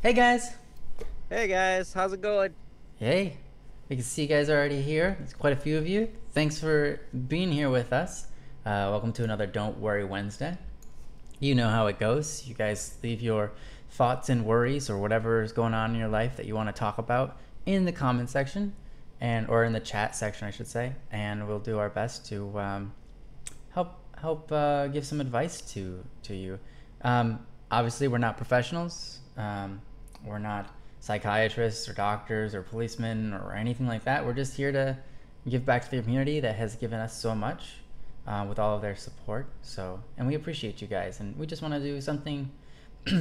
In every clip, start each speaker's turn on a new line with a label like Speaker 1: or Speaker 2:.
Speaker 1: Hey guys!
Speaker 2: Hey guys, how's it going?
Speaker 1: Hey, we can see you guys are already here. There's quite a few of you. Thanks for being here with us. Welcome to another Don't Worry Wednesday. You know how it goes. You guys leave your thoughts and worries or whatever is going on in your life that you want to talk about in the comment section, and or in the chat section, I should say, and we'll do our best to help give some advice to you. Obviously, we're not professionals. We're not psychiatrists or doctors or policemen or anything like that. We're just here to give back to the community that has given us so much with all of their support. So, and we appreciate you guys, and we just want to do something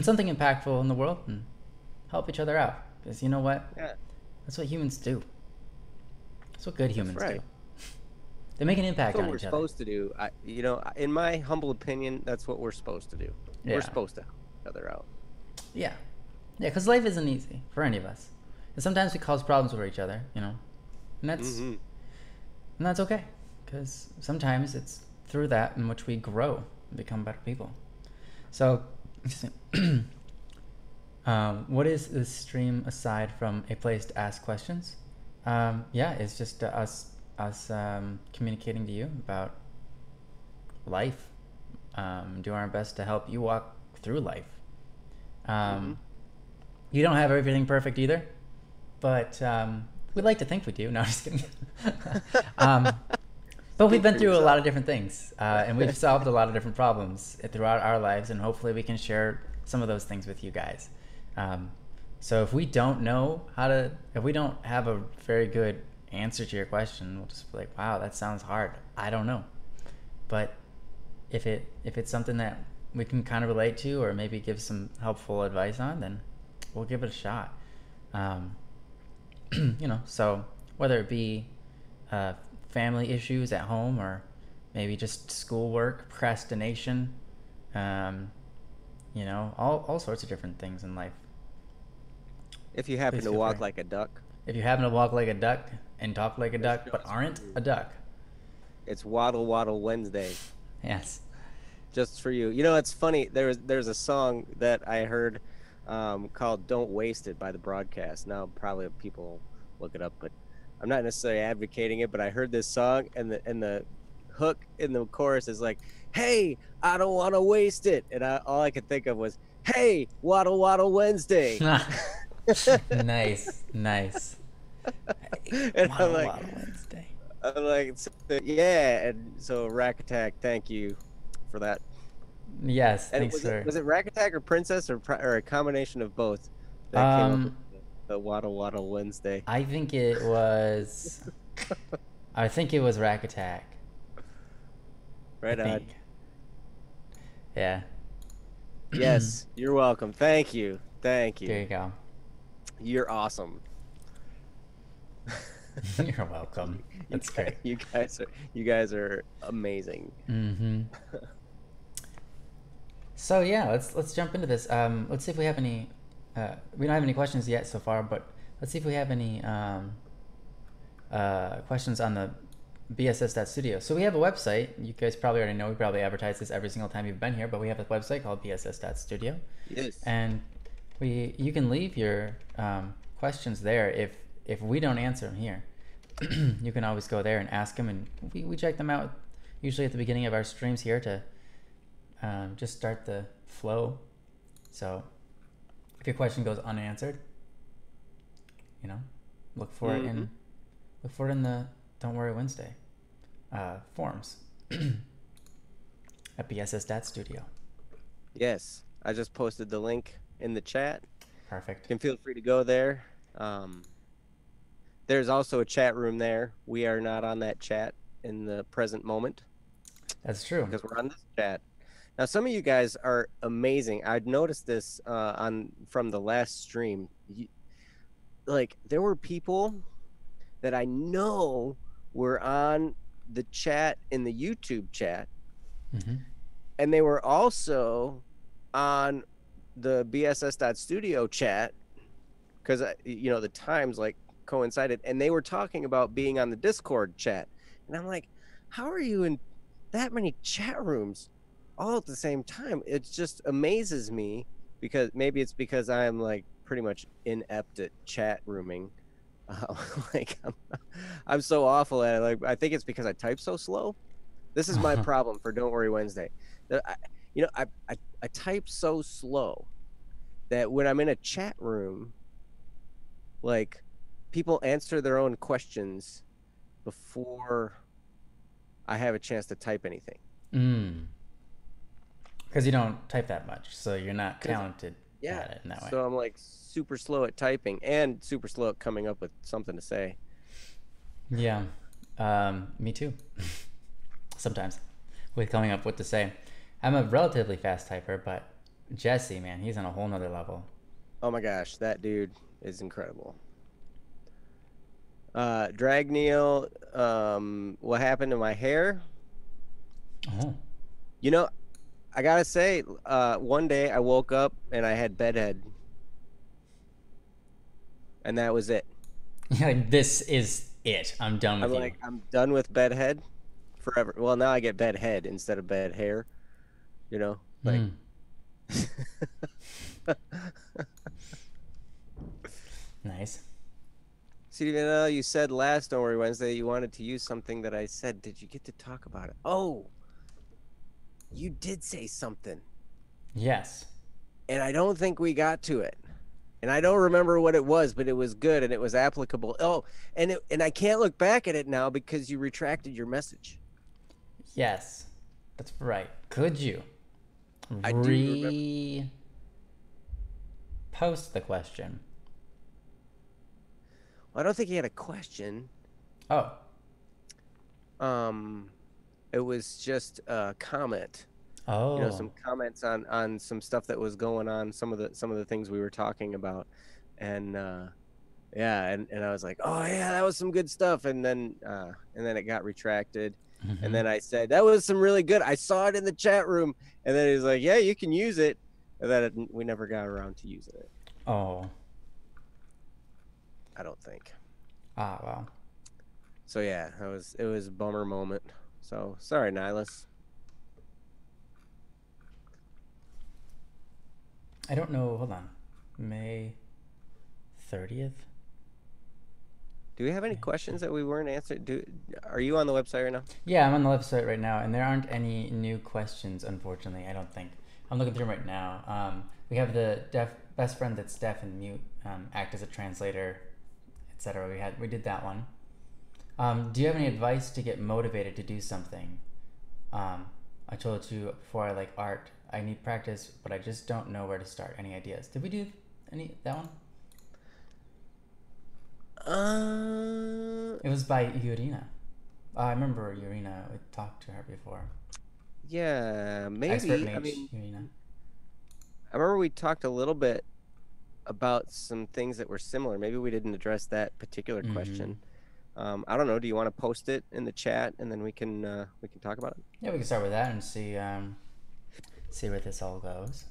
Speaker 1: something impactful in the world and help each other out. Because you know what?
Speaker 2: Yeah,
Speaker 1: That's what humans do. That's what good
Speaker 2: that's
Speaker 1: humans do.
Speaker 2: right.
Speaker 1: They make an
Speaker 2: That's
Speaker 1: impact
Speaker 2: what
Speaker 1: on
Speaker 2: we're
Speaker 1: each other.
Speaker 2: supposed to do. In my humble opinion, that's what we're supposed to do. We're
Speaker 1: Yeah.
Speaker 2: supposed to help each other out.
Speaker 1: Yeah. Yeah, because life isn't easy for any of us. And sometimes we cause problems for each other, you know? And that's,
Speaker 2: Hmm.
Speaker 1: and that's okay. Because sometimes it's through that in which we grow and become better people. So, what is this stream aside from a place to ask questions? Yeah, it's just us communicating to you about life, doing our best to help you walk through life.
Speaker 2: Hmm.
Speaker 1: Um, you don't have everything perfect either, but we'd like to think we do. No, I'm just kidding. um, but we've
Speaker 2: Speak
Speaker 1: been
Speaker 2: for
Speaker 1: through a lot of
Speaker 2: yourself.
Speaker 1: different things, and we've solved a lot of different problems throughout our lives, and hopefully we can share some of those things with you guys. Um, so if we don't know how to, if we don't have a very good answer to your question, we'll just be like, "Wow, that sounds hard. I don't know." But if it's something that we can kind of relate to, or maybe give some helpful advice on, then we'll give it a shot. Um, so whether it be uh, family issues at home, or maybe just schoolwork, procrastination, um, all sorts of different things in life.
Speaker 2: If you happen
Speaker 1: Please
Speaker 2: to
Speaker 1: feel free.
Speaker 2: walk like a duck,
Speaker 1: If you happen to walk like a duck and talk like a
Speaker 2: this
Speaker 1: duck, but
Speaker 2: show's for
Speaker 1: aren't
Speaker 2: you.
Speaker 1: a duck,
Speaker 2: It's Waddle Waddle Wednesday,
Speaker 1: yes.
Speaker 2: just for you. It's funny. There's a song that I heard called "Don't Waste It" by The Broadcast. Now, probably people look it up, but I'm not necessarily advocating it. But I heard this song, and the hook in the chorus is like, "Hey, I don't want to waste it," and all I could think of was, "Hey, Waddle Waddle Wednesday,"
Speaker 1: Nice, nice. Hey,
Speaker 2: and
Speaker 1: Waddle Waddle Wednesday.
Speaker 2: yeah, and so Rack Attack, thank you for that.
Speaker 1: Yes,
Speaker 2: And
Speaker 1: thanks for.
Speaker 2: was it Rack Attack or Princess or a combination of both that came up with
Speaker 1: Um,
Speaker 2: the Waddle Waddle Wednesday?
Speaker 1: I think it was. I think it was Rack Attack. I
Speaker 2: Right on.
Speaker 1: think. Yeah.
Speaker 2: Yes, you're welcome. Thank you. Thank
Speaker 1: There
Speaker 2: you.
Speaker 1: you go.
Speaker 2: You're awesome.
Speaker 1: You're welcome.
Speaker 2: You
Speaker 1: That's
Speaker 2: guys,
Speaker 1: great.
Speaker 2: you guys are amazing.
Speaker 1: Mm-hmm. So yeah, let's jump into this. Let's see if we have any. We don't have any questions yet so far, but let's see if we have any questions on the bss.studio. So we have a website. You guys probably already know. We probably advertise this every single time you've been here, but we have a website called bss.studio,
Speaker 2: Yes.
Speaker 1: and you can leave your questions there. If we don't answer them here, you can always go there and ask them, and we check them out usually at the beginning of our streams here to just start the flow. So if your question goes unanswered, you know, look for it
Speaker 2: Hmm.
Speaker 1: in the Don't Worry Wednesday forums at bss.studio.
Speaker 2: Yes. I just posted the link in the chat.
Speaker 1: Perfect.
Speaker 2: You can feel free to go there. Um, there's also a chat room there. We are not on that chat in the present moment
Speaker 1: That's true.
Speaker 2: because we're on this chat. Now, some of you guys are amazing. I'd noticed this on from the last stream. Like there were people that I know were on the chat in the YouTube chat,
Speaker 1: Mm-hmm.
Speaker 2: and they were also on the bss.studio chat because the times like coincided, and they were talking about being on the Discord chat, and I'm like, how are you in that many chat rooms all at the same time? It just amazes me because maybe it's because I'm like pretty much inept at chat rooming. Like I'm so awful at it. Like I think it's because I type so slow. This is my problem for Don't Worry Wednesday. I type so slow that when I'm in a chat room, like people answer their own questions before I have a chance to type anything.
Speaker 1: Because you don't type that much, so you're not
Speaker 2: 'Cause,
Speaker 1: talented
Speaker 2: yeah,
Speaker 1: at it in that way.
Speaker 2: so I'm like super slow at typing and super slow at coming up with something to say.
Speaker 1: Yeah, me too. Sometimes with coming up what to say. I'm a relatively fast typer, but Jesse, man, he's on a whole nother level.
Speaker 2: Oh my gosh, that dude is incredible. Drag Neil, what happened to my hair?
Speaker 1: Oh.
Speaker 2: You know, I gotta say, one day I woke up and I had bedhead, and that was it.
Speaker 1: Like, this is it. I'm done
Speaker 2: I'm
Speaker 1: with you.
Speaker 2: like, I'm done with bedhead forever. Well, now I get bedhead instead of bed hair. You know, like.
Speaker 1: Nice.
Speaker 2: Steven, you said last Don't Worry Wednesday you wanted to use something that I said. Did you get to talk about it? Oh, you did say something.
Speaker 1: Yes.
Speaker 2: And I don't think we got to it. And I don't remember what it was, but it was good and it was applicable. Oh, and I can't look back at it now because you retracted your message.
Speaker 1: Yes. That's right. Could you
Speaker 2: I do remember.
Speaker 1: post the question?
Speaker 2: Well, I don't think he had a question.
Speaker 1: Oh.
Speaker 2: It was just a comment.
Speaker 1: Oh.
Speaker 2: You know, some comments on some stuff that was going on, some of the things we were talking about. And yeah, and I was like, "Oh yeah, that was some good stuff." And then it got retracted. And then I said, "That was some really good. I saw it in the chat room." And then he was like, "Yeah, you can use it." And then we never got around to using it.
Speaker 1: Oh.
Speaker 2: I don't think.
Speaker 1: Ah, well.
Speaker 2: So yeah, it was a bummer moment. So sorry, Nihilus.
Speaker 1: I don't know. Hold on. May 30th?
Speaker 2: Do we have any questions that we weren't answered? Are you on the website right now?
Speaker 1: Yeah, I'm on the website right now, and there aren't any new questions, unfortunately. I don't think. I'm looking through them right now. We have the best friend that's deaf and mute, act as a translator, etc. We did that one. Do you have any advice to get motivated to do something? I told you before I like art. I need practice, but I just don't know where to start. Any ideas? Did we do that one? It was by Yurina. I remember Yurina. We talked to her before.
Speaker 2: Yeah, maybe.
Speaker 1: Expert mage, Yurina.
Speaker 2: I remember we talked a little bit about some things that were similar. Maybe we didn't address that particular question. I don't know. Do you want to post it in the chat and then we can talk about it?
Speaker 1: Yeah, we can start with that and see where this all goes.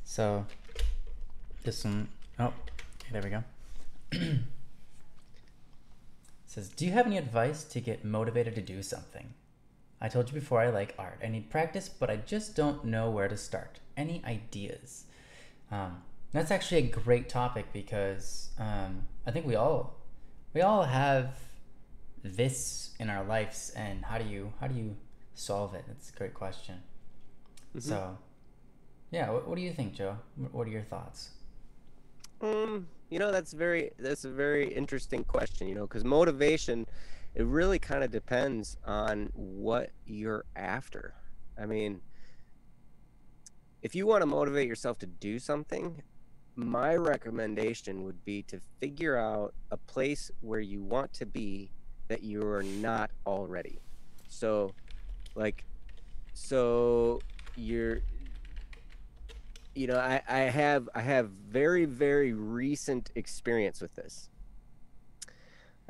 Speaker 1: So this one, oh, okay, there we go. It says, do you have any advice to get motivated to do something? I told you before I like art. I need practice, but I just don't know where to start. Any ideas? That's actually a great topic because I think we all have this in our lives, and how do you solve it? That's a great question. So, yeah, what do you think, Joe? What are your thoughts?
Speaker 2: That's a very interesting question, because motivation, it really kind of depends on what you're after. I mean, if you want to motivate yourself to do something, my recommendation would be to figure out a place where you want to be that you are not already. So you're I have very, very recent experience with this.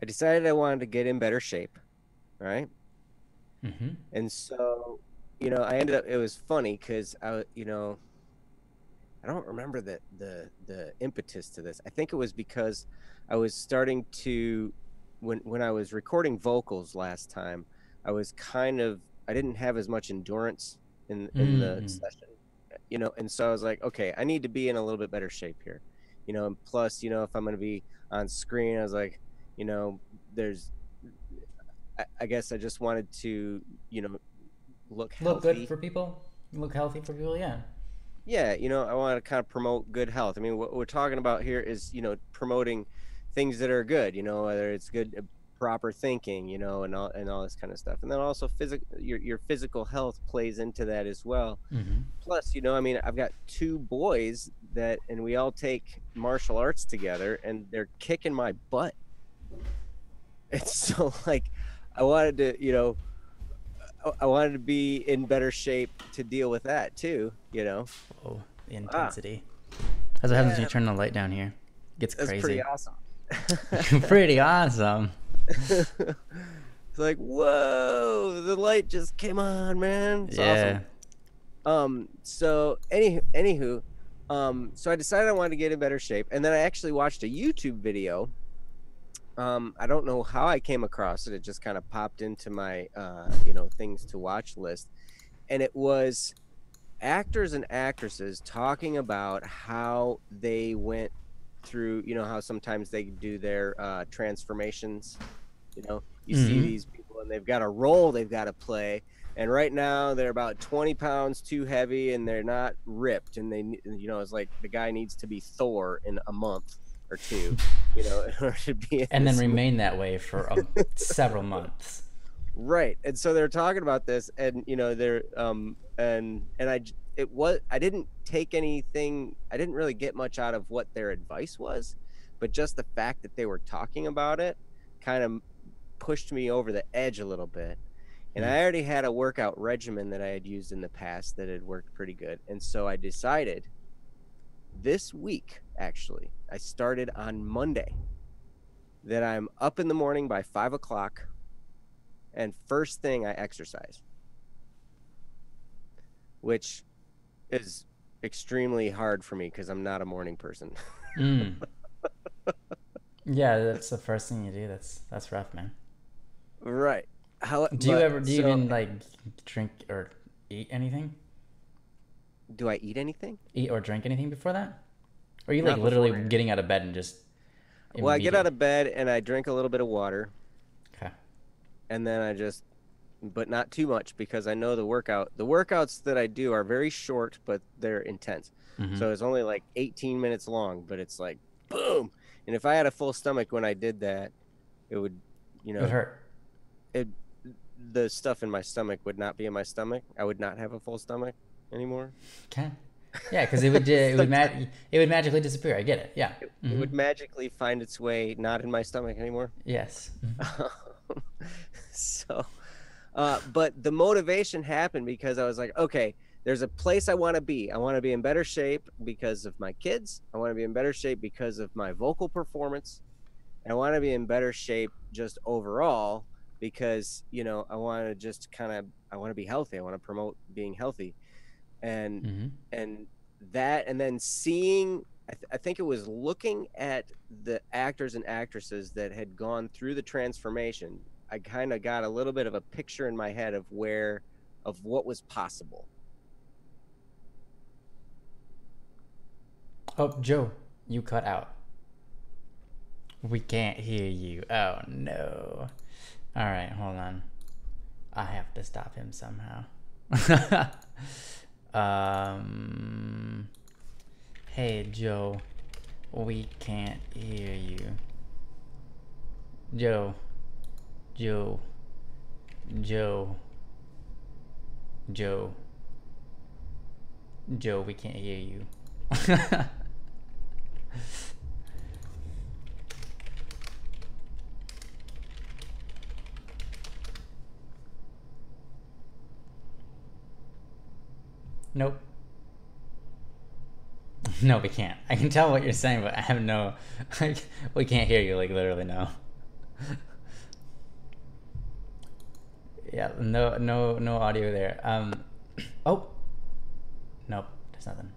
Speaker 2: I decided I wanted to get in better shape, right? And so, I ended up. It was funny because I don't remember the impetus to this. I think it was because I was starting to when I was recording vocals last time. I didn't have as much endurance in the session. And so I was like, okay, I need to be in a little bit better shape here. you know, and plus, you know, if I'm going to be on screen, I was like, you know, there's, I guess I just wanted to, you know, look
Speaker 1: Look good
Speaker 2: healthy.
Speaker 1: for people. Look healthy for people. Yeah.
Speaker 2: Yeah, you know, I want to kind of promote good health. I mean, what we're talking about here is, you know, promoting things that are good, you know, whether it's good, proper thinking, you know, and all this kind of stuff. And then also your physical health plays into that as well.
Speaker 1: Mm-hmm.
Speaker 2: Plus, you know, I mean, I've got two boys that, and we all take martial arts together, and they're kicking my butt. And so, like, I wanted to, you know, I wanted to be in better shape to deal with that too, you know.
Speaker 1: Oh, the
Speaker 2: Ah,
Speaker 1: intensity. That's what happens when you
Speaker 2: yeah,
Speaker 1: turn the light down here. It gets
Speaker 2: that's pretty
Speaker 1: crazy.
Speaker 2: awesome.
Speaker 1: Pretty awesome.
Speaker 2: It's like, whoa, the light just came on, man. It's awesome.
Speaker 1: Yeah.
Speaker 2: So anywho, so I decided I wanted to get in better shape, and then I actually watched a YouTube video. I don't know how I came across it. It just kind of popped into my you know, things to watch list, and it was actors and actresses talking about how they went through, you know, how sometimes they do their transformations. You know, you see
Speaker 1: Mm-hmm.
Speaker 2: these people and they've got a role they've got to play, and right now they're about 20 pounds too heavy and they're not ripped, and they, you know, it's like the guy needs to be Thor in a month or two, you know, in order to be in
Speaker 1: And then
Speaker 2: this movie.
Speaker 1: remain that way for several months.
Speaker 2: Right. And so they're talking about this, and you know, they're and it was, I didn't take anything, I didn't really get much out of what their advice was, but just the fact that they were talking about it kind of pushed me over the edge a little bit. And
Speaker 1: Mm.
Speaker 2: I already had a workout regimen that I had used in the past that had worked pretty good. And so I decided this week, actually, I started on Monday, that I'm up in the morning by 5 o'clock, and first thing I exercise, which is extremely hard for me because I'm not a morning person.
Speaker 1: Mm. Yeah, that's the first thing you do. That's rough, man.
Speaker 2: Right. How,
Speaker 1: Do you
Speaker 2: but
Speaker 1: ever do you
Speaker 2: so
Speaker 1: even like drink or eat anything?
Speaker 2: do I eat anything?
Speaker 1: Eat or drink anything before that? Or are you like
Speaker 2: Not
Speaker 1: literally
Speaker 2: beforehand.
Speaker 1: getting out of bed and just
Speaker 2: Well, I get out
Speaker 1: immediate?
Speaker 2: of bed and I drink a little bit of water,
Speaker 1: Okay.
Speaker 2: and then I just, but not too much because I know the workouts that I do are very short, but they're intense.
Speaker 1: Mm-hmm.
Speaker 2: So it's only like 18 minutes long, but it's like boom. And if I had a full stomach when I did that, it would, you
Speaker 1: It would
Speaker 2: know,
Speaker 1: hurt.
Speaker 2: it, the stuff in my stomach would not be in my stomach. I would not have a full stomach anymore.
Speaker 1: Okay. Yeah, because it would it would magically disappear. I get it. Yeah.
Speaker 2: It
Speaker 1: Mm-hmm.
Speaker 2: would magically find its way not in my stomach anymore.
Speaker 1: Yes. Mm-hmm.
Speaker 2: So, but the motivation happened because I was like, okay, there's a place I want to be. I want to be in better shape because of my kids. I want to be in better shape because of my vocal performance. And I want to be in better shape just overall because, you know, I want to just kind of, I want to be healthy. I want to promote being healthy. And,
Speaker 1: Mm-hmm.
Speaker 2: and that, and then seeing, I think it was looking at the actors and actresses that had gone through the transformation. I kind of got a little bit of a picture in my head of of what was possible.
Speaker 1: Oh, Joe, you cut out. We can't hear you. Oh no. All right, hold on. I have to stop him somehow. um. Hey, Joe. We can't hear you. Joe. Joe. Joe. Joe. Joe, we can't hear you. Nope. No, we can't. I can tell what you're saying, but I have no. We can't hear you. Like literally, no. Yeah, no audio there. Oh, nope. There's nothing.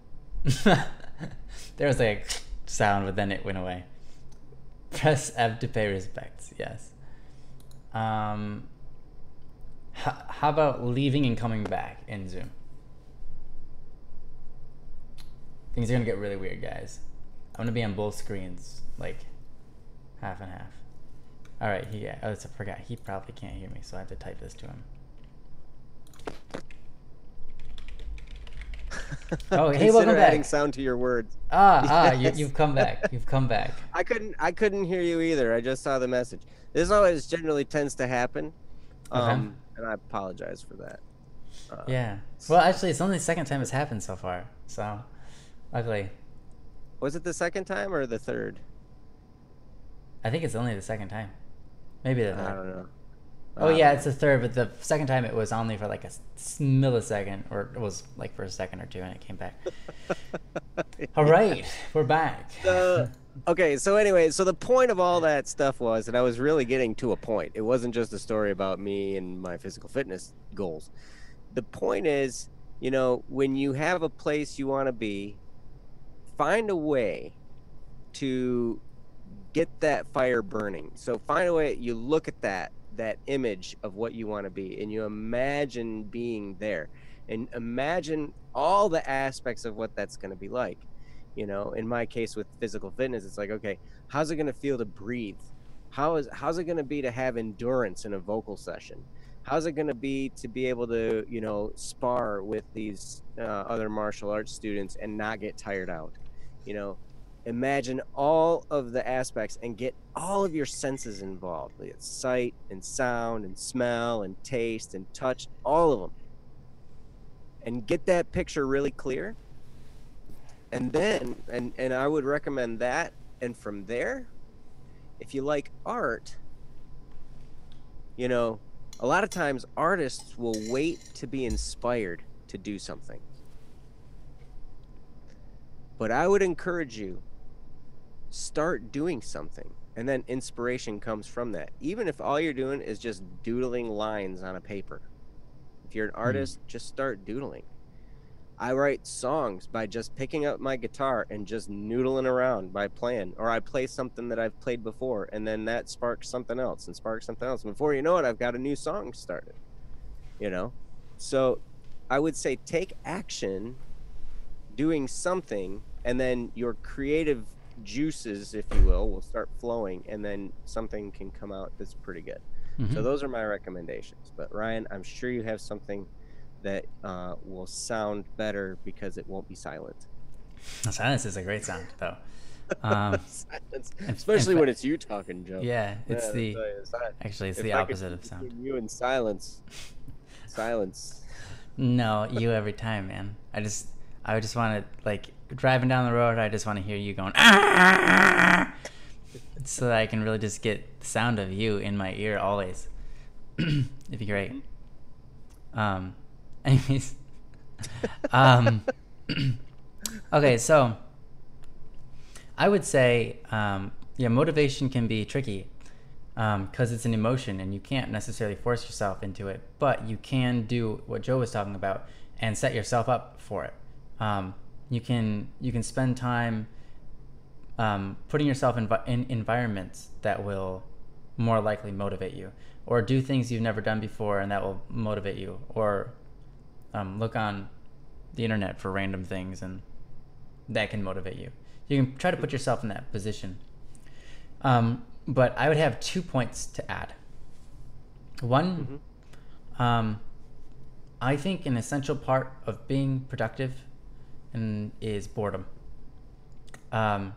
Speaker 1: There was like a sound, but then it went away. Press F to pay respects. Yes. How about leaving and coming back in Zoom? Things are gonna get really weird, guys. I'm gonna be on both screens, like half and half. All right, I forgot. He probably can't hear me, so I have to type this to him. Oh, hey, welcome back.
Speaker 2: Adding sound to your words.
Speaker 1: Yes. You've come back. You've come back.
Speaker 2: I couldn't hear you either. I just saw the message. This always generally tends to happen, and I apologize for that.
Speaker 1: Yeah. Well, actually, it's only the second time it's happened so far. So, luckily.
Speaker 2: Was it the second time or the third?
Speaker 1: I think it's only the second time. Maybe the third.
Speaker 2: I don't know.
Speaker 1: Oh yeah, it's the third, but the second time it was only for like a millisecond, or it was like for a second or two, and it came back. All right, we're back.
Speaker 2: Okay, so anyway, so the point of all that stuff was that I was really getting to a point. It wasn't just a story about me and my physical fitness goals. The point is, you know, when you have a place you want to be, find a way to get that fire burning. So find a way, you look at that image of what you want to be, and you imagine being there, and imagine all the aspects of what that's going to be like. You know, in my case with physical fitness, it's like, okay, how's it going to feel to breathe? How's it going to be to have endurance in a vocal session? How's it going to be able to, you know, spar with these other martial arts students and not get tired out? You know, imagine all of the aspects and get all of your senses involved. It's sight and sound and smell and taste and touch, all of them. And get that picture really clear. And then, and I would recommend that. And from there, if you like art, you know, a lot of times artists will wait to be inspired to do something. But I would encourage you, start doing something, and then inspiration comes from that. Even if all you're doing is just doodling lines on a paper. If you're an artist, just start doodling. I write songs by just picking up my guitar and just noodling around by playing, or I play something that I've played before, and then that sparks something else and sparks something else. And before you know it, I've got a new song started, you know? So I would say take action doing something, and then your creative juices, if you will start flowing, and then something can come out that's pretty good. So those are my recommendations. But Ryan, I'm sure you have something that will sound better because it won't be silent.
Speaker 1: Silence is a great sound, though.
Speaker 2: Silence, especially when it's you talking, Joe.
Speaker 1: Yeah, it's actually it's the opposite of sound.
Speaker 2: You and silence.
Speaker 1: No, you every time, man. I just want to, like, driving down the road, I just want to hear you going so that I can really just get the sound of you in my ear always. It'd be great. Anyways, okay, so I would say, motivation can be tricky because it's an emotion and you can't necessarily force yourself into it, but you can do what Joe was talking about and set yourself up for it. You can spend time putting yourself in environments that will more likely motivate you, or do things you've never done before and that will motivate you, or look on the internet for random things and that can motivate you. You can try to put yourself in that position. But I would have 2 points to add. One, I think an essential part of being productive is boredom. And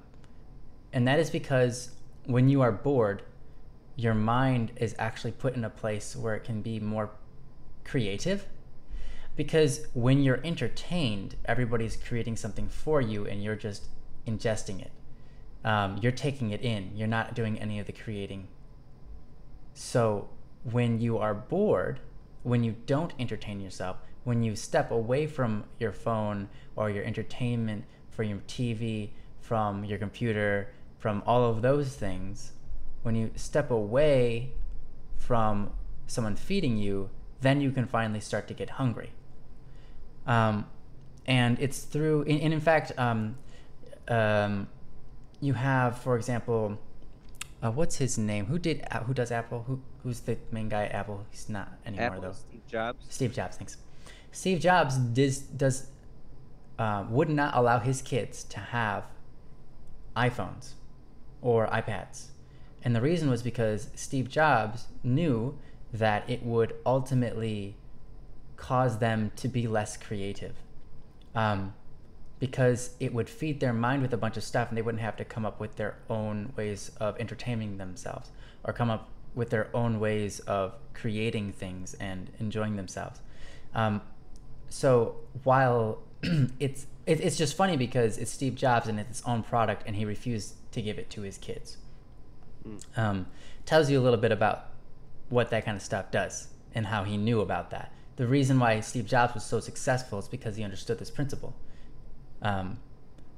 Speaker 1: that is because when you are bored, your mind is actually put in a place where it can be more creative. Because when you're entertained, everybody's creating something for you and you're just ingesting it. You're taking it in. You're not doing any of the creating. So when you are bored, when you don't entertain yourself, when you step away from your phone or your entertainment, from your TV, from your computer, from all of those things, when you step away from someone feeding you, then you can finally start to get hungry. And it's through, and in fact, you have, for example, what's his name? Who does Apple? Who's the main guy at Apple? He's not anymore,
Speaker 2: Apple,
Speaker 1: though.
Speaker 2: Steve Jobs.
Speaker 1: Steve Jobs, thanks. Steve Jobs would not allow his kids to have iPhones or iPads. And the reason was because Steve Jobs knew that it would ultimately cause them to be less creative, um, because it would feed their mind with a bunch of stuff and they wouldn't have to come up with their own ways of entertaining themselves or come up with their own ways of creating things and enjoying themselves. So while it's just funny because it's Steve Jobs and it's its own product and he refused to give it to his kids. Tells you a little bit about what that kind of stuff does and how he knew about that. The reason why Steve Jobs was so successful is because he understood this principle.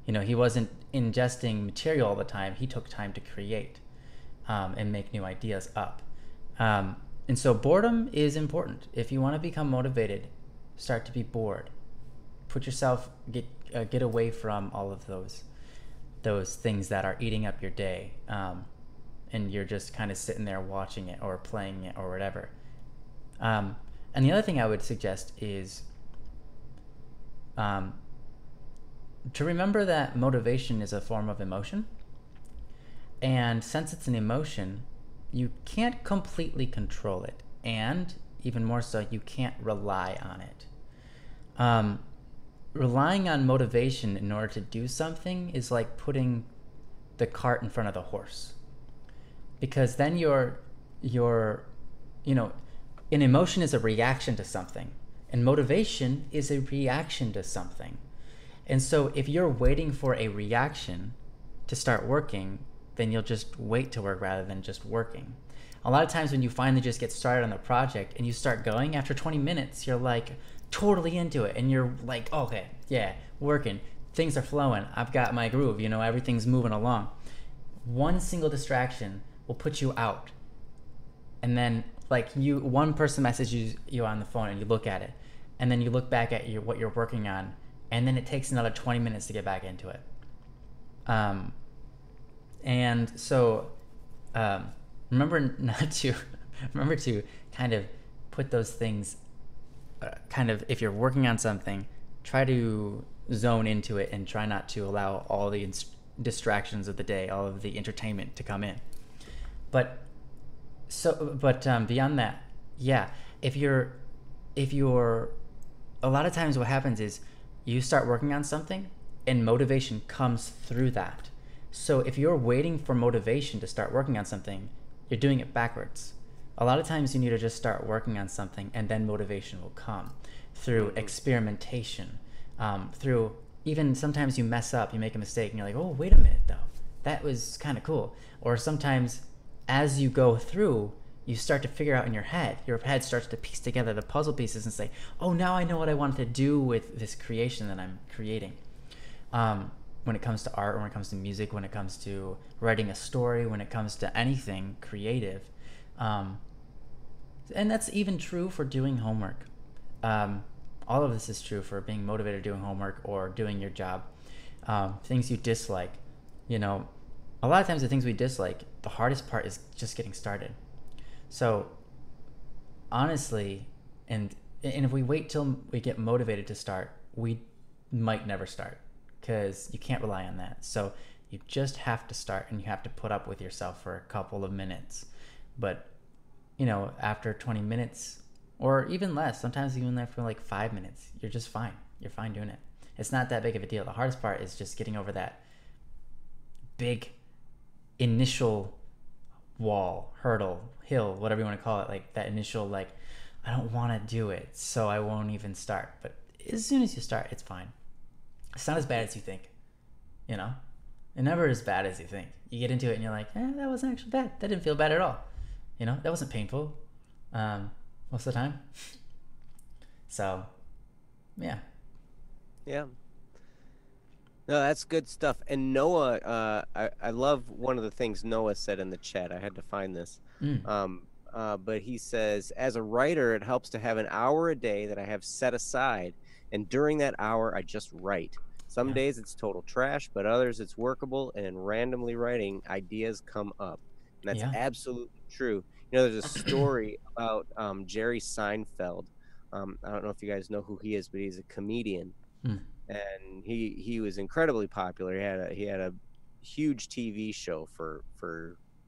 Speaker 1: He wasn't ingesting material all the time. He took time to create and make new ideas up. And so boredom is important. If you want to become motivated, start to be bored. Put yourself, get away from all of those things that are eating up your day. And you're just kind of sitting there watching it or playing it or whatever. And the other thing I would suggest is to remember that motivation is a form of emotion. And since it's an emotion, you can't completely control it. And even more so, you can't rely on it. Relying on motivation in order to do something is like putting the cart in front of the horse. Because then an emotion is a reaction to something, and motivation is a reaction to something. And so if you're waiting for a reaction to start working, then you'll just wait to work rather than just working. A lot of times when you finally just get started on the project and you start going, after 20 minutes, you're like totally into it. And you're like, okay, yeah, working. Things are flowing. I've got my groove, everything's moving along. One single distraction will put you out. And then one person messages you on the phone and you look at it. And then you look back at what you're working on. And then it takes another 20 minutes to get back into it. And so remember to kind of put those things, if you're working on something, try to zone into it and try not to allow all the distractions of the day, all of the entertainment to come in. But beyond that, yeah, if you're, a lot of times what happens is you start working on something and motivation comes through that. So if you're waiting for motivation to start working on something, you're doing it backwards. A lot of times you need to just start working on something and then motivation will come through experimentation, through even sometimes you mess up, you make a mistake and you're like, oh, wait a minute though, that was kind of cool. Or sometimes as you go through, you start to figure out in your head starts to piece together the puzzle pieces and say, oh, now I know what I wanted to do with this creation that I'm creating. When it comes to art, when it comes to music, when it comes to writing a story, when it comes to anything creative. And that's even true for doing homework. All of this is true for being motivated doing homework or doing your job. Things you dislike, a lot of times the things we dislike, the hardest part is just getting started. So honestly, and if we wait till we get motivated to start, we might never start because you can't rely on that. So you just have to start and you have to put up with yourself for a couple of minutes. But, after 20 minutes or even less, sometimes even after like 5 minutes, you're just fine. You're fine doing it. It's not that big of a deal. The hardest part is just getting over that big initial wall, hurdle, hill, whatever you want to call it, like that initial, I don't want to do it, so I won't even start. But as soon as you start, it's fine. It's not as bad as you think, It never is as bad as you think. You get into it and you're like, that wasn't actually bad. That didn't feel bad at all. That wasn't painful most of the time. So, yeah.
Speaker 2: Yeah. No, that's good stuff. And Noah, I love one of the things Noah said in the chat. I had to find this. But he says, as a writer, it helps to have an hour a day that I have set aside. And during that hour, I just write. Some days it's total trash, but others it's workable. And in randomly writing, ideas come up. And that's absolutely true. There's a story about Jerry Seinfeld. I don't know if you guys know who he is, but he's a comedian. And he was incredibly popular. He had a huge TV show for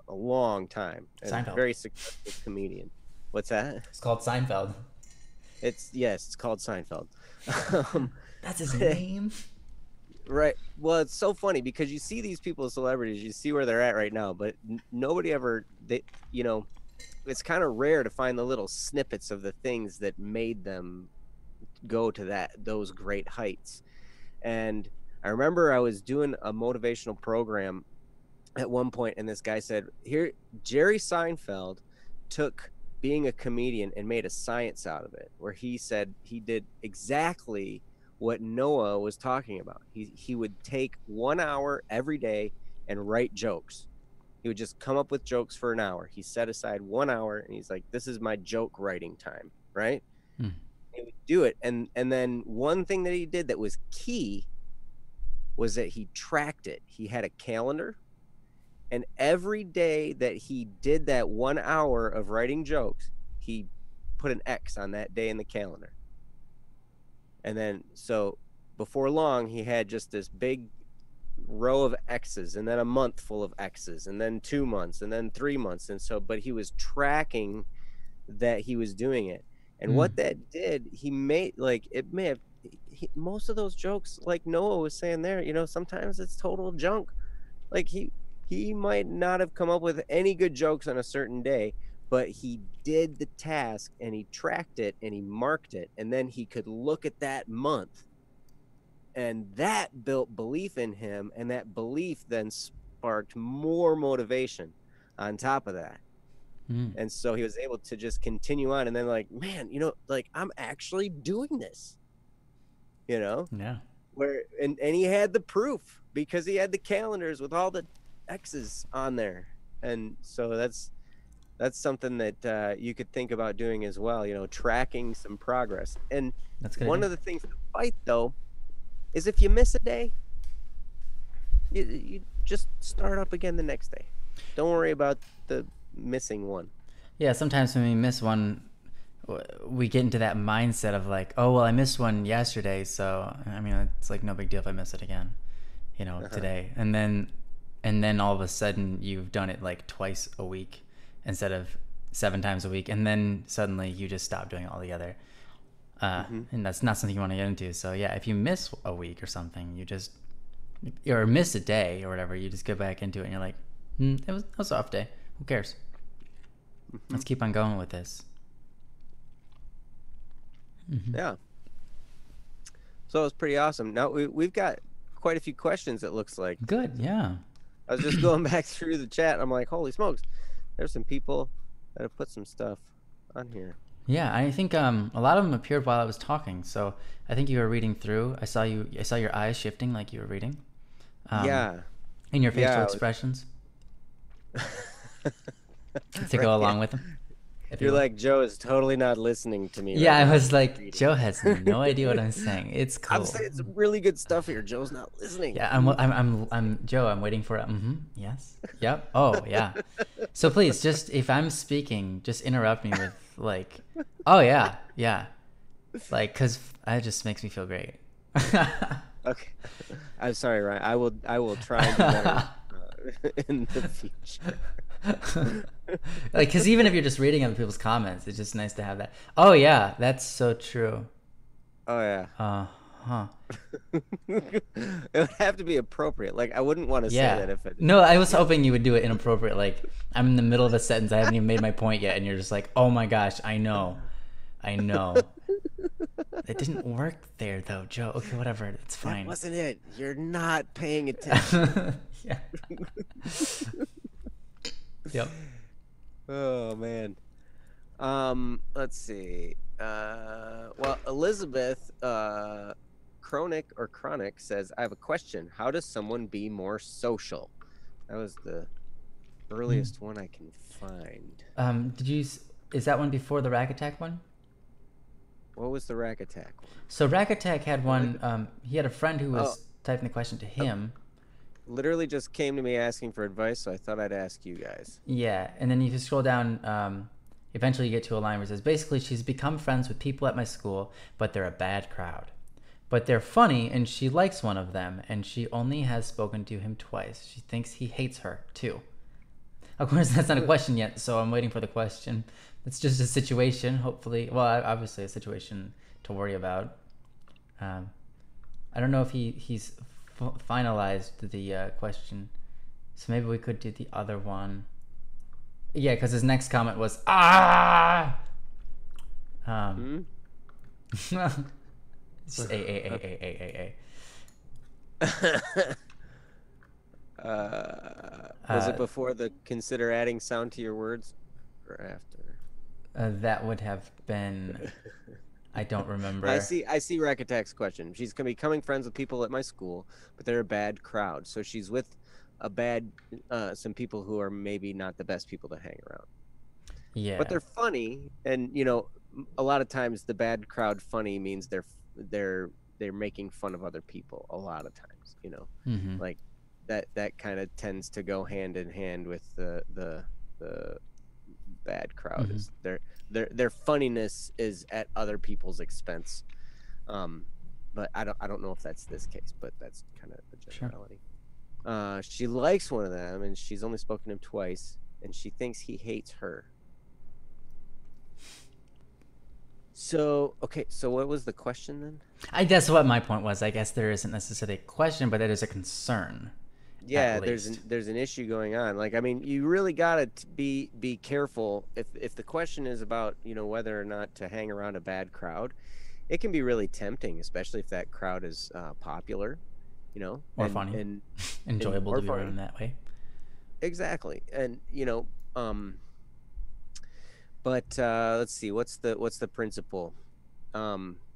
Speaker 2: a long time, and
Speaker 1: Seinfeld.
Speaker 2: very successful comedian. What's that?
Speaker 1: It's called Seinfeld.
Speaker 2: It's called Seinfeld.
Speaker 1: That's his name.
Speaker 2: Right. Well, it's so funny because you see these people, celebrities, you see where they're at right now, but nobody ever, it's kind of rare to find the little snippets of the things that made them go to those great heights. And I remember I was doing a motivational program at one point, and this guy said, here, Jerry Seinfeld took being a comedian and made a science out of it, where he said he did exactly what Noah was talking about. He would take 1 hour every day and write jokes. He would just come up with jokes for an hour. He set aside 1 hour, and he's like, this is my joke writing time, right? He would do it. And then one thing that he did that was key was that he tracked it. He had a calendar, and every day that he did that 1 hour of writing jokes, he put an X on that day in the calendar. And then, so before long, he had just this big row of X's, and then a month full of X's, and then 2 months, and then 3 months. And so, but he was tracking that he was doing it. And what that did, he made, like, it may have, most of those jokes, like Noah was saying there, sometimes it's total junk. Like he might not have come up with any good jokes on a certain day, but he did the task and he tracked it and he marked it, and then he could look at that month, and that built belief in him, and that belief then sparked more motivation on top of that. And so he was able to just continue on, and then like, man, like, I'm actually doing this, yeah, where and he had the proof because he had the calendars with all the X's on there. And so that's something that you could think about doing as well, tracking some progress. And
Speaker 1: that's good.
Speaker 2: One of the things to fight, though, is if you miss a day, you just start up again the next day. Don't worry about the missing one.
Speaker 1: Yeah, sometimes when we miss one, we get into that mindset of like, oh, well, I missed one yesterday, so I mean, it's like no big deal if I miss it again, today. And then all of a sudden you've done it like twice a week instead of 7 times a week, and then suddenly you just stop doing it altogether. And that's not something you want to get into. So yeah, if you miss a week or something, or miss a day or whatever, you just go back into it and you're like, it was an off day. Who cares? Let's keep on going with this.
Speaker 2: Yeah. So it's pretty awesome. Now we've got quite a few questions, it looks like.
Speaker 1: Good, yeah.
Speaker 2: I was just going back through the chat. I'm like, holy smokes, there's some people that have put some stuff on here.
Speaker 1: Yeah, I think a lot of them appeared while I was talking. So I think you were reading through. I saw your eyes shifting like you were reading.
Speaker 2: Yeah.
Speaker 1: And your facial expressions. To go along with them.
Speaker 2: You're like, Joe is totally not listening to me.
Speaker 1: Yeah, I was like, Joe has no idea what I'm saying. It's cool.
Speaker 2: I'm saying it's really good stuff here. Joe's not listening.
Speaker 1: Yeah, I'm Joe. I'm waiting for it. Yes. Yep. Oh, yeah. So please, just if I'm speaking, just interrupt me with like, oh yeah, like, cause it just makes me feel great.
Speaker 2: Okay. I'm sorry, Ryan. I will try and do better in the future.
Speaker 1: Like, because even if you're just reading other people's comments, it's just nice to have that. Oh yeah, that's so true.
Speaker 2: Oh yeah.
Speaker 1: Huh.
Speaker 2: It would have to be appropriate. Like, I wouldn't want to say that if it.
Speaker 1: No, I was hoping you would do it inappropriate. Like, I'm in the middle of a sentence, I haven't even made my point yet, and you're just like, oh my gosh, I know. It didn't work there though, Joe. Okay, whatever, it's fine.
Speaker 2: That wasn't it. You're not paying attention.
Speaker 1: Yeah. Yep.
Speaker 2: Oh man. Let's see. Well, Elizabeth Chronic says, I have a question. How does someone be more social? That was the earliest one I can find.
Speaker 1: Is that one before the Rack Attack one?
Speaker 2: What was the Rack Attack one?
Speaker 1: So Rack Attack had one, he had a friend who was typing the question to him.
Speaker 2: Literally just came to me asking for advice, so I thought I'd ask you guys.
Speaker 1: Yeah, and then if you scroll down, eventually you get to a line where it says, basically, she's become friends with people at my school, but they're a bad crowd. but they're funny, and she likes one of them, and she only has spoken to him twice. She thinks he hates her too. Of course, that's not a question yet, so I'm waiting for the question. It's just a situation, hopefully. Well, obviously a situation to worry about. I don't know if he's finalized the question, so maybe we could do the other one. Yeah, because his next comment was ah. It's a.
Speaker 2: Was it before the consider adding sound to your words, or after?
Speaker 1: That would have been. I don't remember.
Speaker 2: I see Rakatak's question. She's gonna be becoming friends with people at my school, but they're a bad crowd. So she's with some people who are maybe not the best people to hang around.
Speaker 1: Yeah.
Speaker 2: But they're funny, and a lot of times the bad crowd funny means they're making fun of other people. A lot of times,
Speaker 1: Mm-hmm.
Speaker 2: like that kind of tends to go hand in hand with the bad crowd.
Speaker 1: Mm-hmm.
Speaker 2: Is their funniness is at other people's expense. But I don't know if that's this case, but that's kind of the generality. Sure. She likes one of them, and she's only spoken to him twice, and she thinks he hates her. So what was the question then?
Speaker 1: I guess what my point was, I guess there isn't necessarily a question, but it is a concern.
Speaker 2: Yeah, there's an issue going on. Like, I mean, you really gotta be careful. If the question is about whether or not to hang around a bad crowd, it can be really tempting, especially if that crowd is popular,
Speaker 1: or funny and enjoyable to be around that way.
Speaker 2: Exactly, and but let's see, what's the principle?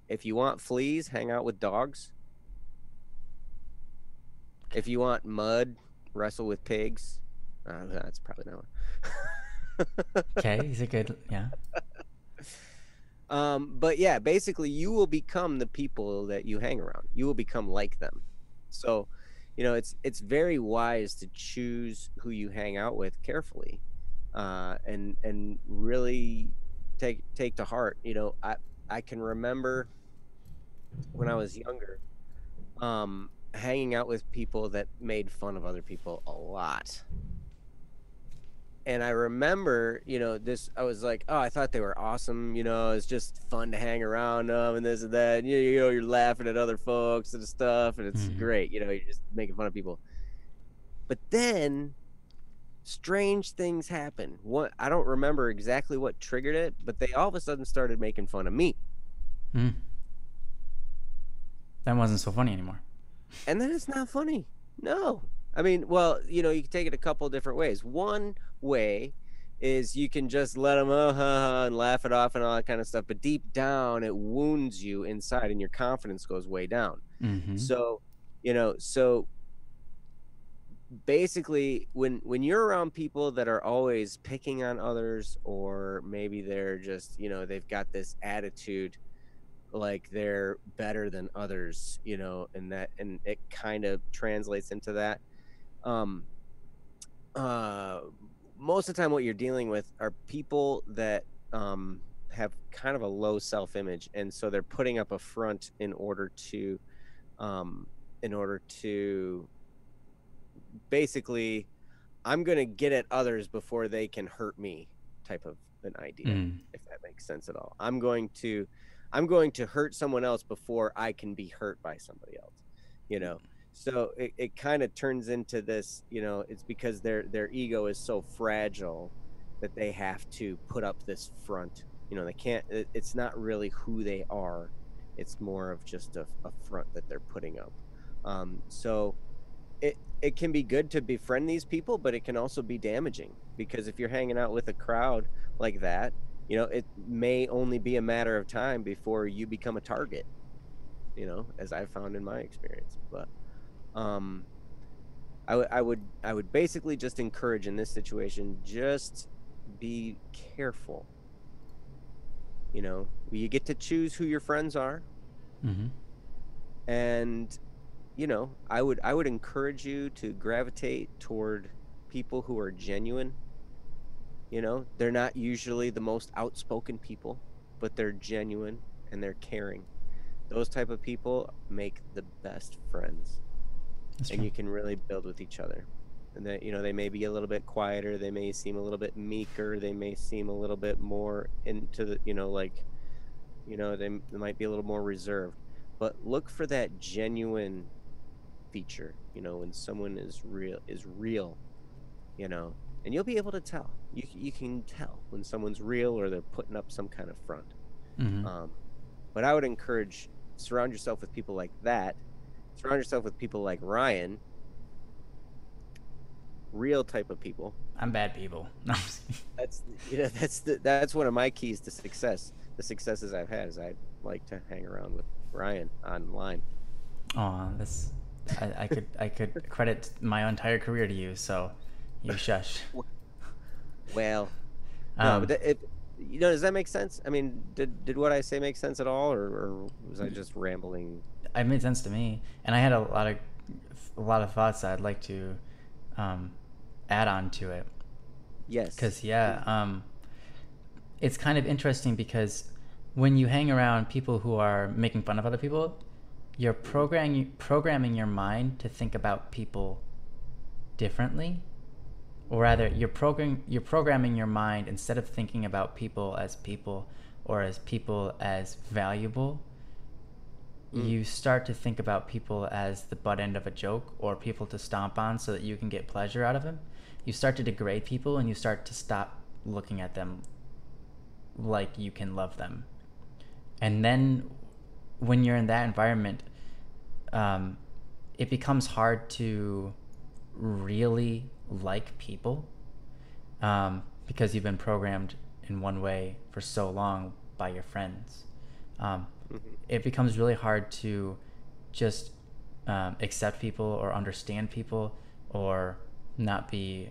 Speaker 2: If you want fleas, hang out with dogs. If you want mud, wrestle with pigs. That's probably not one.
Speaker 1: Okay, he's a good, yeah.
Speaker 2: But yeah, basically you will become the people that you hang around. You will become like them. So, it's very wise to choose who you hang out with carefully, and really take to heart. I can remember when I was younger, hanging out with people that made fun of other people a lot. And I remember, I was like, oh, I thought they were awesome. It's just fun to hang around them and this and that. And, you're laughing at other folks and stuff, and it's great. You're just making fun of people. But then strange things happen. I don't remember exactly what triggered it, but they all of a sudden started making fun of me.
Speaker 1: That wasn't so funny anymore.
Speaker 2: And then it's not funny. No. I mean, well, you can take it a couple of different ways. One way is you can just let them and laugh it off and all that kind of stuff. But deep down, it wounds you inside and your confidence goes way down.
Speaker 1: Mm-hmm.
Speaker 2: So, so basically when you're around people that are always picking on others, or maybe they're just, they've got this attitude like they're better than others, and it kind of translates into that. Most of the time what you're dealing with are people that have kind of a low self-image, and so they're putting up a front in order to basically, I'm gonna get at others before they can hurt me type of an idea. If that makes sense at all. I'm going to hurt someone else before I can be hurt by somebody else, so it kind of turns into this, it's because their ego is so fragile that they have to put up this front. They can't, it's not really who they are. It's more of just a front that they're putting up. So it can be good to befriend these people, but it can also be damaging, because if you're hanging out with a crowd like that, it may only be a matter of time before you become a target, as I've found in my experience. But I would basically just encourage in this situation, just be careful. You get to choose who your friends are. And I would encourage you to gravitate toward people who are genuine. They're not usually the most outspoken people, but they're genuine and they're caring. those type of people make the best friends,
Speaker 1: That's
Speaker 2: and
Speaker 1: true.
Speaker 2: you can really build with each other. And that, they may be a little bit quieter, they may seem a little bit meeker, they may seem a little bit more into the, like, they might be a little more reserved, but look for that genuine feature, when someone is real, you know, and you'll be able to tell. You can tell when someone's real or they're putting up some kind of front.
Speaker 1: Hmm.
Speaker 2: Um, but I would encourage, surround yourself with people like that. Surround yourself with people like Ryan, real type of people.
Speaker 1: I'm bad people. No, I'm just kidding.
Speaker 2: That's one of my keys to success. The successes I've had is I like to hang around with Ryan online.
Speaker 1: Aw, this I could credit my entire career to you, so you shush.
Speaker 2: Well, no, but
Speaker 1: Um,
Speaker 2: does that make sense? I mean, did what I say make sense at all, or was I just rambling?
Speaker 1: it made sense to me, and I had a lot of thoughts that I'd like to um, add on to it.
Speaker 2: Yes,
Speaker 1: Cause yeah,
Speaker 2: please.
Speaker 1: it's kind of interesting because when you hang around people who are making fun of other people, you're
Speaker 2: Mhm.
Speaker 1: programming your mind to think about people differently, or rather you're programming your mind, instead of thinking about people or as people as valuable,
Speaker 2: Mm,
Speaker 1: you start to think about people as the butt end of a joke or people to stomp on so that you can get pleasure out of them. You start to degrade people and you start to stop looking at them like you can love them. And then when you're in that environment, um, it becomes hard to really like people, because you've been programmed in one way for so long by your friends. Um,
Speaker 2: mhm.
Speaker 1: it becomes really hard to just accept people or understand people, or not be